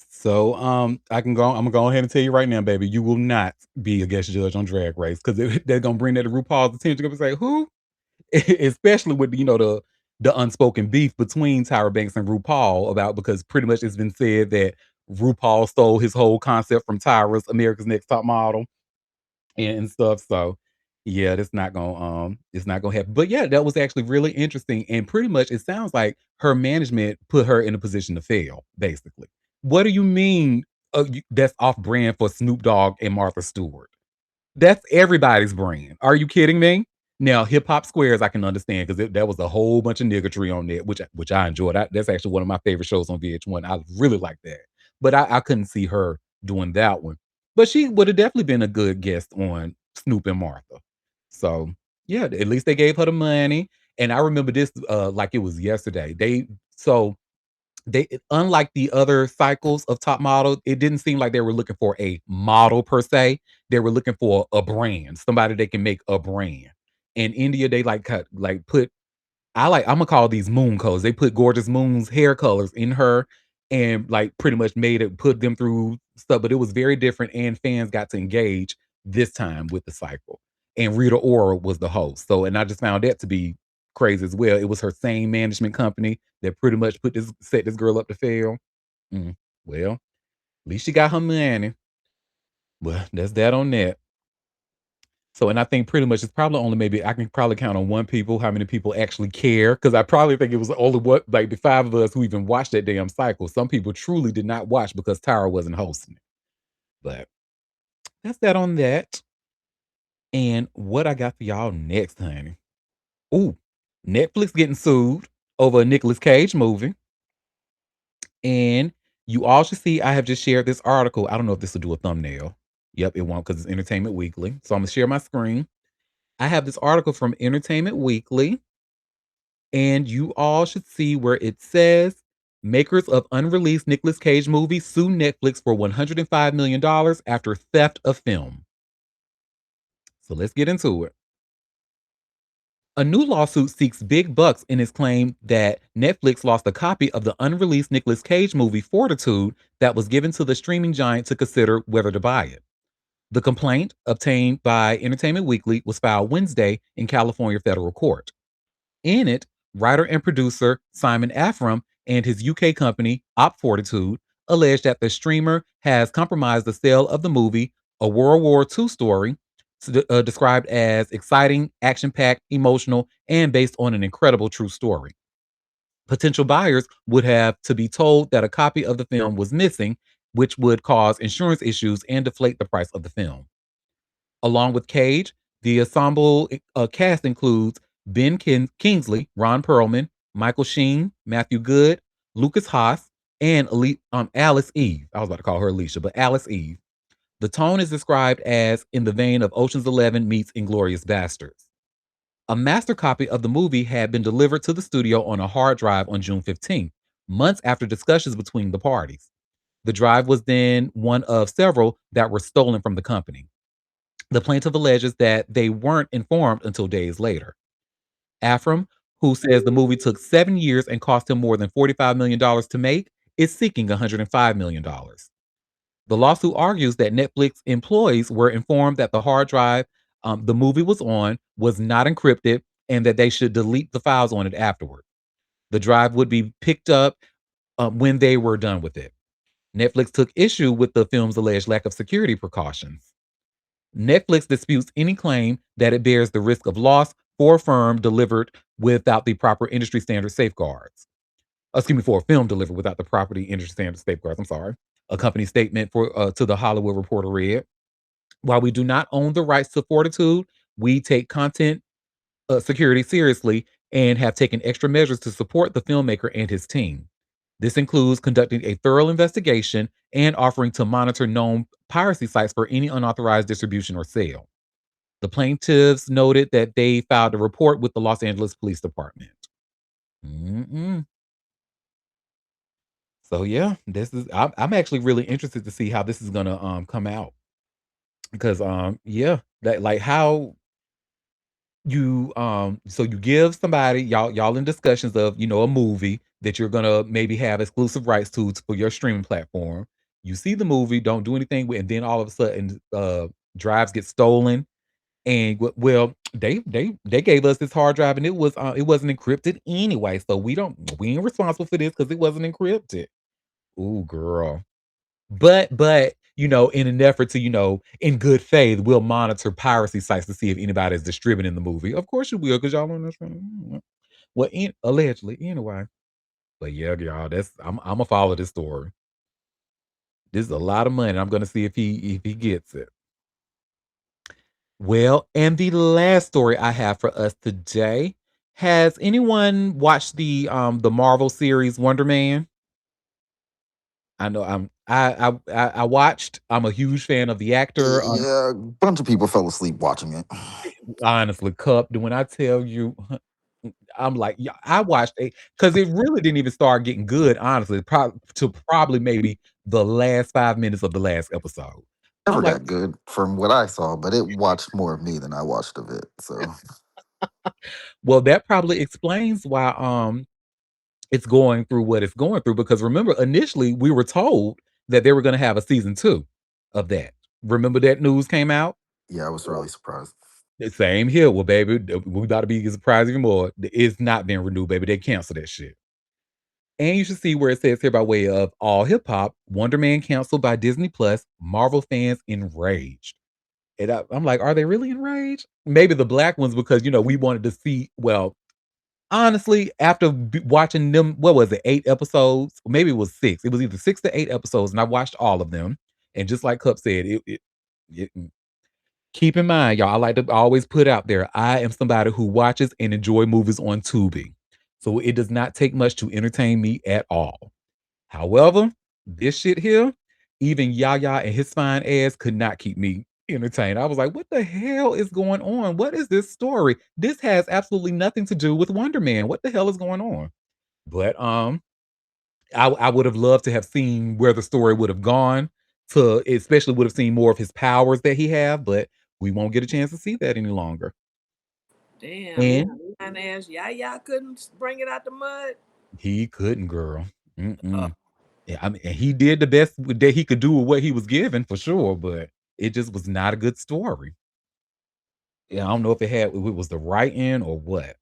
So, I'm gonna go ahead and tell you right now, baby, you will not be a guest judge on Drag Race because they're gonna bring that to RuPaul's attention. They're gonna say, "Who?" Especially with the unspoken beef between Tyra Banks and RuPaul about because pretty much it's been said that RuPaul stole his whole concept from Tyra's America's Next Top Model and stuff. So yeah, it's not gonna happen. But yeah, that was actually really interesting. And pretty much it sounds like her management put her in a position to fail, basically. What do you mean that's off brand for Snoop Dogg and Martha Stewart? That's everybody's brand. Are you kidding me? Now, Hip Hop Squares, I can understand because that was a whole bunch of niggatry on there, which I enjoyed. That's actually one of my favorite shows on VH1. I really like that. But I couldn't see her doing that one. But she would have definitely been a good guest on Snoop and Martha. So yeah, at least they gave her the money. And I remember this like it was yesterday. So they unlike the other cycles of top model, it didn't seem like they were looking for a model per se. They were looking for a brand, somebody they can make a brand. In India, they like put I'm gonna call these moon colors. They put gorgeous moon's hair colors in her and like pretty much made it put them through stuff, but it was very different and fans got to engage this time with the cycle. And Rita Ora was the host. So and I just found that to be crazy as well. It was her same management company that pretty much set this girl up to fail. Mm, well, at least she got her money. Well, that's that on that. So, and I think pretty much it's probably only maybe I can probably count on one people how many people actually care because I probably think it was only what like the five of us who even watched that damn cycle. Some people truly did not watch because Tyra wasn't hosting it. But that's that on that. And what I got for y'all next, honey. Ooh, Netflix getting sued over a Nicolas Cage movie. And you all should see I have just shared this article. I don't know if this will do a thumbnail. Yep, it won't because it's Entertainment Weekly. So I'm gonna share my screen. I have this article from Entertainment Weekly, and you all should see where it says makers of unreleased Nicolas Cage movie sue Netflix for $105 million after theft of film. So let's get into it. A new lawsuit seeks big bucks in its claim that Netflix lost a copy of the unreleased Nicolas Cage movie Fortitude that was given to the streaming giant to consider whether to buy it. The complaint, obtained by Entertainment Weekly, was filed Wednesday in California federal court. In it, writer and producer Simon Afram and his UK company, Op Fortitude, allege that the streamer has compromised the sale of the movie, a World War II story, described as exciting, action packed, emotional, and based on an incredible true story. Potential buyers would have to be told that a copy of the film was missing, which would cause insurance issues and deflate the price of the film. Along with Cage, the ensemble cast includes Kingsley, Ron Perlman, Michael Sheen, Matthew Good, Lucas Haas, and Alice Eve. I was about to call her Alicia, but Alice Eve. The tone is described as in the vein of Ocean's 11 meets Inglorious Bastards. A master copy of the movie had been delivered to the studio on a hard drive on June 15th, months after discussions between the parties. The drive was then one of several that were stolen from the company. The plaintiff alleges that they weren't informed until days later. Afram, who says the movie took 7 years and cost him more than $45 million to make, is seeking $105 million. The lawsuit argues that Netflix employees were informed that the hard drive the movie was on was not encrypted and that they should delete the files on it afterward. The drive would be picked up when they were done with it. Netflix took issue with the film's alleged lack of security precautions. Netflix disputes any claim that it bears the risk of loss for a firm delivered without the proper industry standard safeguards. Excuse me, for a film delivered without the property industry standard safeguards. I'm sorry. A company statement for to the Hollywood Reporter read, "While we do not own the rights to Fortitude, we take content security seriously and have taken extra measures to support the filmmaker and his team. This includes conducting a thorough investigation and offering to monitor known piracy sites for any unauthorized distribution or sale." The plaintiffs noted that they filed a report with the Los Angeles Police Department. Mm-mm. So yeah, this is. I'm actually really interested to see how this is gonna come out because yeah, that like how you so you give somebody y'all in discussions of a movie that you're gonna maybe have exclusive rights to for your streaming platform. You see the movie, don't do anything with, and then all of a sudden drives get stolen. And well, they gave us this hard drive and it wasn't encrypted anyway, so we ain't responsible for this because it wasn't encrypted. Ooh, girl. But in an effort to, in good faith, we'll monitor piracy sites to see if anybody is distributing the movie. Of course you will, because y'all on this one. Well, allegedly, anyway. But yeah, y'all, I'm gonna follow this story. This is a lot of money. I'm gonna see if he gets it. Well, and the last story I have for us today. Has anyone watched the Marvel series Wonder Man? I know I watched. I'm a huge fan of the actor. Yeah, a bunch of people fell asleep watching it. Honestly, Cup, when I tell you, I'm like, yeah, I watched because it really didn't even start getting good, honestly, probably maybe the last 5 minutes of the last episode. I'm Never like, got good from what I saw, but it watched more of me than I watched of it. So well, that probably explains why it's going through what it's going through. Because remember, initially we were told that they were going to have a season 2 of that. Remember that news came out? yeah, I was really surprised. The same here. Well, baby, we about to be surprised even more. It's not being renewed, baby. They canceled that shit. And you should see where it says here by way of all hip hop, Wonder Man canceled by Disney Plus, Marvel fans enraged. And I'm like, are they really enraged? Maybe the black ones because we wanted to see. Well, honestly, after watching them, what was it, 8 episodes? Maybe it was six. It was either 6 to 8 episodes, and I watched all of them. And just like Cup said, it keep in mind, y'all, I like to always put out there, I am somebody who watches and enjoy movies on Tubi. So it does not take much to entertain me at all. However, this shit here, even Yaya and his fine ass could not keep me entertained. I was like, what the hell is going on? What is this story? This has absolutely nothing to do with Wonder Man. What the hell is going on? But I would have loved to have seen where the story would have gone to, especially would have seen more of his powers that he have, but we won't get a chance to see that any longer. Damn, his And fine ass Yaya couldn't bring it out the mud. he couldn't, girl. Uh, Mm-mm. Yeah, I mean, and he did the best that he could do with what he was given for sure, but it just was not a good story. Yeah, I don't know if it was the right end or what.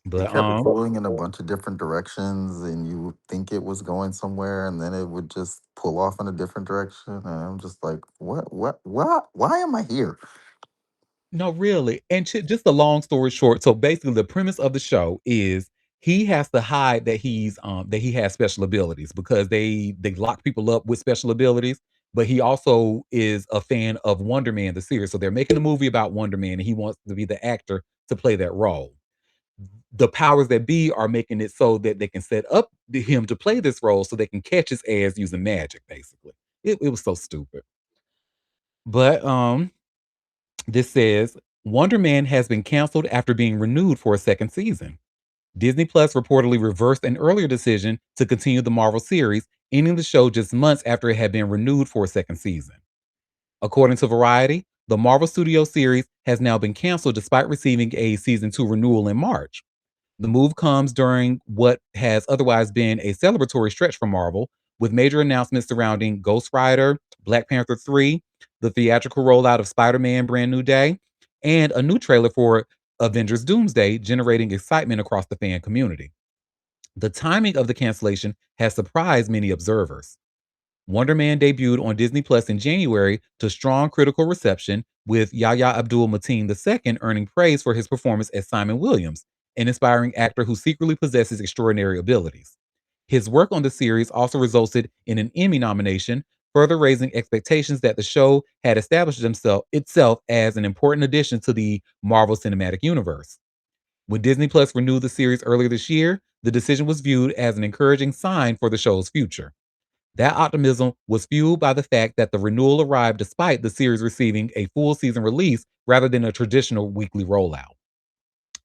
They But kept pulling in a bunch of different directions, and you would think it was going somewhere, and then it would just pull off in a different direction. And I'm just like, what? Why am I here? no, really. And just a long story short, so basically the premise of the show is he has to hide that he has special abilities because they lock people up with special abilities, but he also is a fan of Wonder Man the series. So they're making a movie about Wonder Man and he wants to be the actor to play that role. The powers that be are making it so that they can set up him to play this role so they can catch his ass using magic basically. It was so stupid. But this says Wonder Man has been canceled after being renewed for a second season. Disney Plus reportedly reversed an earlier decision to continue the Marvel series, ending the show just months after it had been renewed for a second season. According to Variety, the Marvel Studios series has now been canceled despite receiving a season 2 renewal in March. The move comes during what has otherwise been a celebratory stretch for Marvel, with major announcements surrounding Ghost Rider, Black Panther 3, the theatrical rollout of Spider Man Brand New Day, and a new trailer for Avengers Doomsday, generating excitement across the fan community. The timing of the cancellation has surprised many observers. Wonder Man debuted on Disney Plus in January to strong critical reception, with Yahya Abdul Mateen II earning praise for his performance as Simon Williams, an inspiring actor who secretly possesses extraordinary abilities. His work on the series also resulted in an Emmy nomination, further raising expectations that the show had established itself as an important addition to the Marvel Cinematic Universe. When Disney Plus renewed the series earlier this year, the decision was viewed as an encouraging sign for the show's future. That optimism was fueled by the fact that the renewal arrived despite the series receiving a full season release rather than a traditional weekly rollout.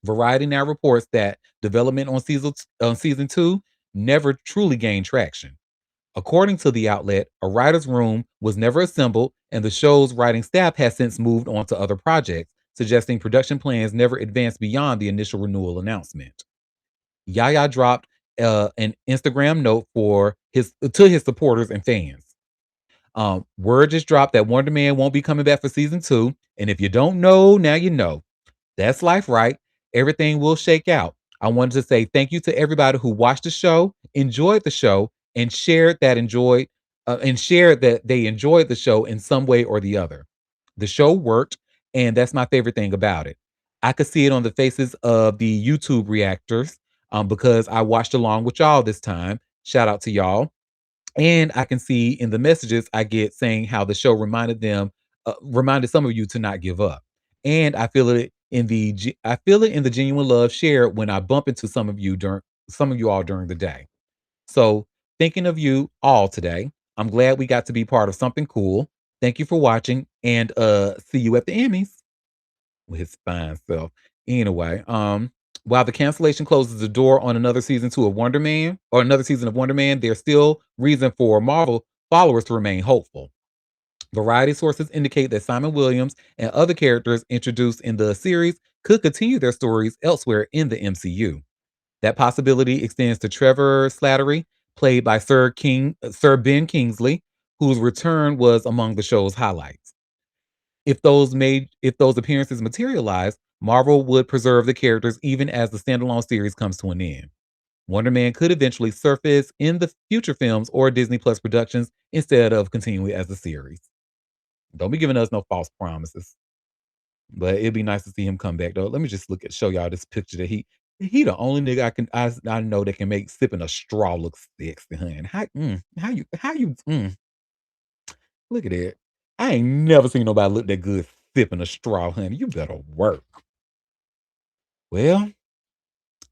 Variety now reports that development on season 2 never truly gained traction. According to the outlet, a writer's room was never assembled, and the show's writing staff has since moved on to other projects, suggesting production plans never advanced beyond the initial renewal announcement. Yaya dropped an Instagram note for his supporters and fans. Word just dropped that Wonder Man won't be coming back for season 2, and if you don't know, now you know. That's life, right? Everything will shake out. I wanted to say thank you to everybody who watched the show, enjoyed the show, and shared that they enjoyed the show in some way or the other. The show worked, and that's my favorite thing about it. I could see it on the faces of the YouTube reactors, because I watched along with y'all this time. Shout out to y'all. And I can see in the messages I get saying how the show reminded some of you to not give up. And I feel it in the genuine love shared when I bump into some of you all during the day. So, thinking of you all today, I'm glad we got to be part of something cool. Thank you for watching, and see you at the Emmys with his fine self. Anyway, while the cancellation closes the door on another season of Wonder Man, there's still reason for Marvel followers to remain hopeful. Variety sources indicate that Simon Williams and other characters introduced in the series could continue their stories elsewhere in the MCU. That possibility extends to Trevor Slattery, played by Sir Ben Kingsley, whose return was among the show's highlights. If those appearances materialize, Marvel would preserve the characters even as the standalone series comes to an end. Wonder Man could eventually surface in the future films or Disney Plus productions instead of continuing as a series. Don't be giving us no false promises. But it'd be nice to see him come back though. Let me just show y'all this picture that he the only nigga I know that can make sipping a straw look sexy, honey. How you look at that. I ain't never seen nobody look that good sipping a straw, honey. You better work. Well,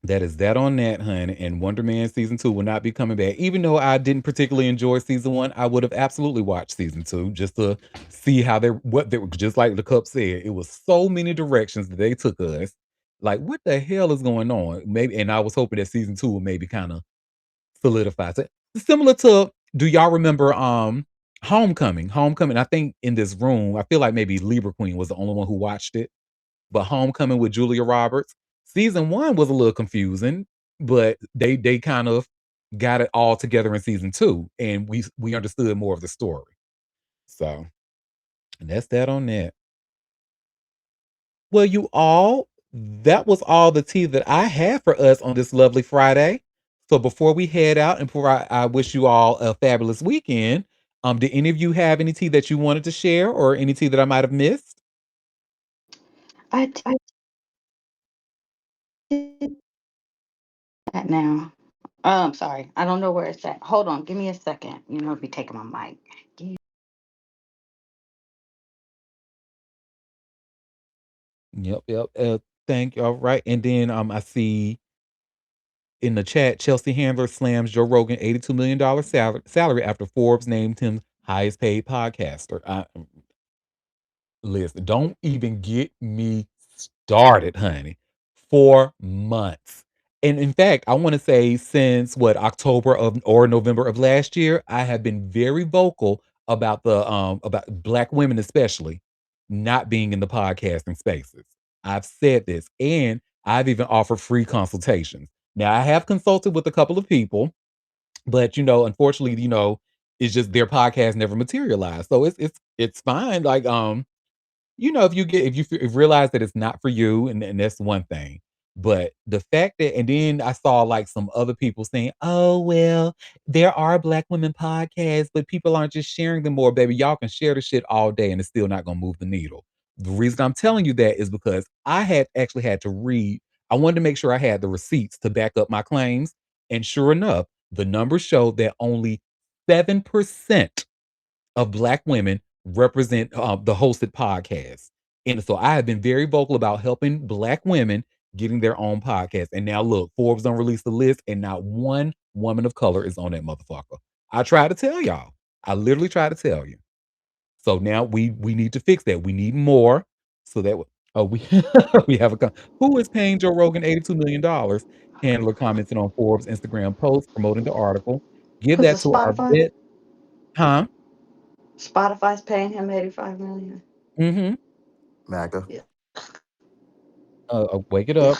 that is that on that, honey. And Wonder Man season 2 will not be coming back. Even though I didn't particularly enjoy season 1, I would have absolutely watched season 2 just to see how they were, just like the cup said. It was so many directions that they took us. Like, what the hell is going on? Maybe, and I was hoping that season 2 would maybe kind of solidify it. Similar to, do y'all remember Homecoming? Homecoming, I think in this room, I feel like maybe Libra Queen was the only one who watched it, but Homecoming with Julia Roberts, season 1 was a little confusing, but they kind of got it all together in season 2, and we understood more of the story. So, and that's that on that. Well, you all, that was all the tea that I had for us on this lovely Friday. So before we head out and before I wish you all a fabulous weekend, did any of you have any tea that you wanted to share or any tea that I might have missed? I did that now. Sorry. I don't know where it's at. Hold on. Give me a second. You know, be taking my mic. Give- Yep, yep. Thank you. All right. And then I see in the chat, Chelsea Handler slams Joe Rogan $82 million salary after Forbes named him highest paid podcaster. Listen, don't even get me started, honey. 4 months. And in fact, I want to say since what, October of or November of last year, I have been very vocal about black women especially not being in the podcasting spaces. I've said this, and I've even offered free consultations. Now, I have consulted with a couple of people, but unfortunately, it's just their podcast never materialized. So it's fine. Like, if you realize that it's not for you, and that's one thing. But the fact that and then I saw, like, some other people saying, "Oh, well, there are Black women podcasts, but people aren't just sharing them more." Baby, y'all can share the shit all day, and it's still not gonna move the needle. The reason I'm telling you that is because I had actually had to read I wanted to make sure I had the receipts to back up my claims, and sure enough, the numbers show that only 7% of Black women represent, the hosted podcasts. And so I have been very vocal about helping Black women getting their own podcast. And now look, Forbes don't release the list, and not one woman of color is on that motherfucker. I try to tell y'all. I literally try to tell you. So now we need to fix that. We need more so that oh we we have a who is paying Joe Rogan $82 million? Handler commented on Forbes Instagram post promoting the article. Give Who's the that to our Spotify? vet, huh? Spotify's paying him 85 million. Mhm. MAGA. Yeah. Wake it Yeah. up.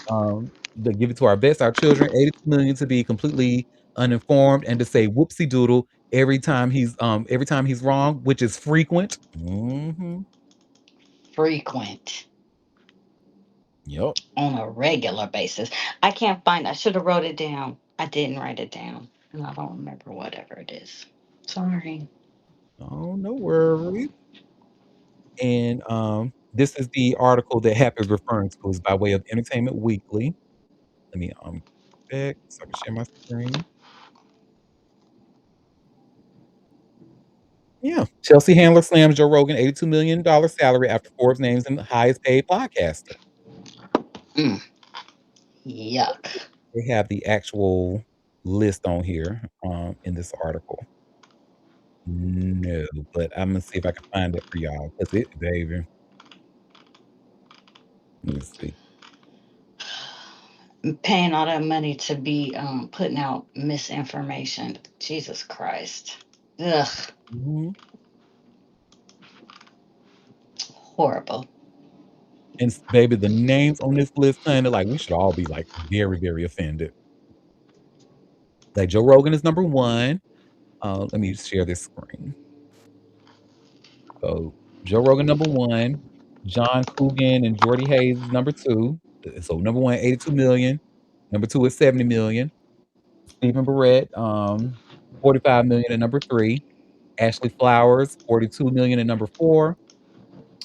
To give it to our vets, our children, 82 million to be completely uninformed and to say whoopsie doodle every time he's wrong, which is frequent. Mhm. Frequent Yep. on a regular basis. I can't find. I should have wrote it down. I didn't write it down, and I don't remember whatever it is. Sorry. Oh, no worries. And this is the article that Happy is referring to is by way of Entertainment Weekly. Let me back so I can share my screen. Yeah. Chelsea Handler slams Joe Rogan $82 million salary after Forbes names him the highest paid podcaster. Mm, yuck. They have the actual list on here, in this article. No, but Imma see if I can find it for y'all, 'cause it baby, let me see. Paying all that money to be putting out misinformation. Jesus Christ. Ugh. Mhm, Horrible. and s baby, the names on this list, honey, like, we should all be, like, very, very offended. Like, Joe Rogan is number 1. Let me share this screen. So, Joe Rogan number 1, John Coogan and Jordy Hayes is number 2. So number 1, 82 million. Number 2 is 70 million. Stephen Barrett, 45 million at number 3. Ashley Flowers, 42 million at number 4.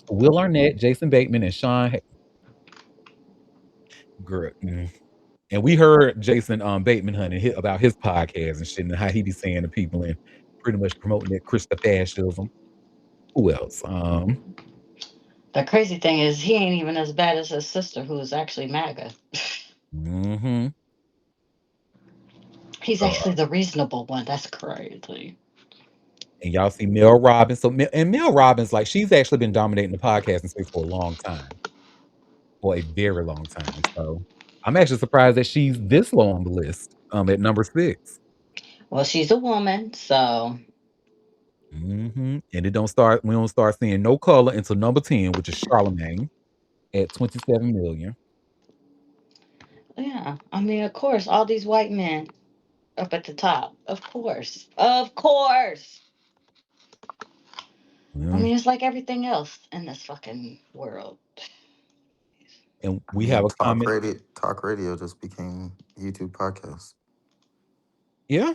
Will Arnett, Jason Bateman, and Sean Ha girl, and we heard Jason, Bateman, honey, about his podcast and shit and how he be saying to people and pretty much promoting that Christa fascism. Who else? The crazy thing is, he ain't even as bad as his sister, who is actually MAGA. Mhm. He's Uh, actually the reasonable one. That's crazy. and y'all see Mel Robbins. So Mel Robbins, like, she's actually been dominating the podcasting space for a long time, for a very long time. So I'm actually surprised that she's this low on the list, at number 6. Well, she's a woman, so Mhm, and we don't start seeing no color until number 10, which is Charlemagne at 27 million. yeah. I mean, of course, all these white men up at the top. Of course. Of course. I Mm, mean, it's like everything else in this fucking world. and I we have mean, a comment. talk radio just became YouTube podcast. Yeah,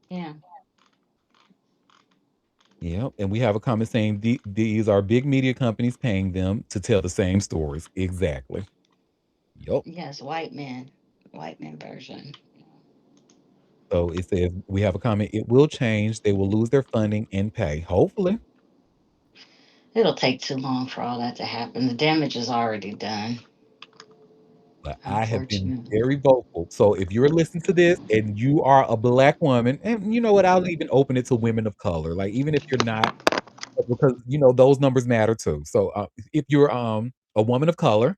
Yeah. yeah, and we have a comment saying these are big media companies paying them to tell the same stories. Exactly. Yep. Yes, white men. White men version. So it says we have a comment. It will change. They will lose their funding and pay. Hopefully. It'll take too long for all that to happen. The damage is already done, But I have been unfortunately. very vocal. So if you're listening to this and you are a Black woman, and you know what, I'll even open it to women of color. Like even if you're not, because those numbers matter too. So if you're a woman of color,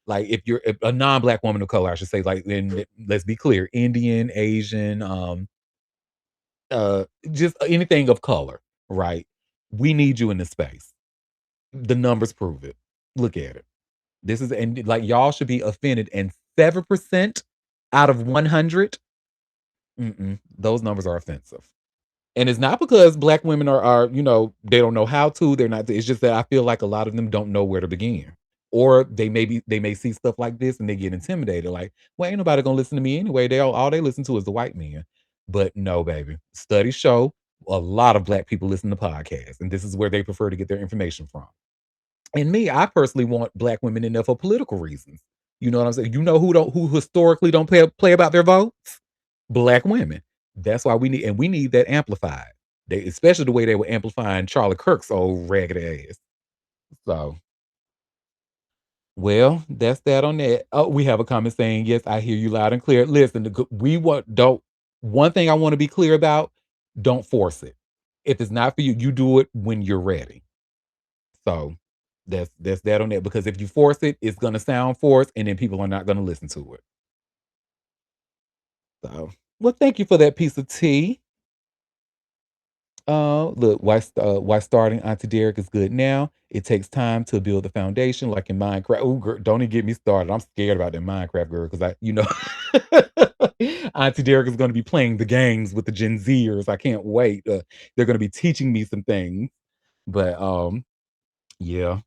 like if you're a non-Black woman of color, I should say, like then let's be clear, Indian, Asian, just anything of color, right? We need you in this space. The numbers prove it. Look at it. This is and like y'all should be offended. And 7% out of 100, those numbers are offensive. And it's not because Black women are they don't know how to. They're not. It's just that I feel like a lot of them don't know where to begin. Or they may see stuff like this and they get intimidated, like, well, ain't nobody gonna listen to me anyway. All they listen to is the white men. But no, baby. Studies show a lot of black people listen to podcasts, and this is where they prefer to get their information from. And me, I personally want black women in there for political reasons. You know what I'm saying? You know who historically don't play about their votes? Black women. That's why we need that amplified. They, especially the way they were amplifying Charlie Kirk's old ragged ass. So, well, that's that on that. Oh, we have a comment saying, "Yes, I hear you loud and clear." Listen, we want don't. One thing I want to be clear about: don't force it. If it's not for you, you do it when you're ready. So that's that on that. Because if you force it, it's gonna sound forced, and then people are not gonna listen to it. So, well, thank you for that piece of tea. Look, why starting Auntie Derek is good now. It takes time to build the foundation, like in Minecraft. Oh, girl, don't even get me started. I'm scared about that Minecraft girl because Auntie Derek is going to be playing the games with the Gen Zers. I can't wait. They're going to be teaching me some things, but yeah,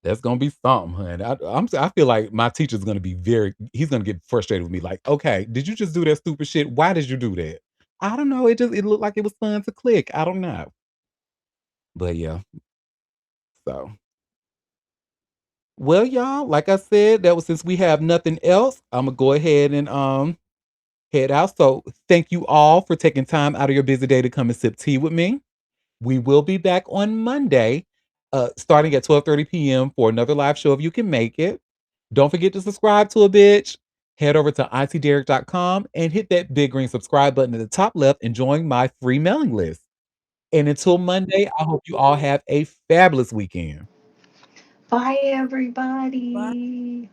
that's gonna be something, hun. I feel like my teacher's gonna be very. He's gonna get frustrated with me. Like, okay, did you just do that stupid shit? Why did you do that? I don't know. It looked like it was fun to click. I don't know. But yeah, so well, y'all, like I said, that was since we have nothing else, I'm gonna go ahead and head out. So thank you all for taking time out of your busy day to come and sip tea with me. We will be back on Monday, starting at 12:30 p.m. for another live show if you can make it. Don't forget to subscribe to a bitch. Head over to auntiederek.com and hit that big green subscribe button at the top left and join my free mailing list. And until Monday, I hope you all have a fabulous weekend. Bye, Bye. everybody.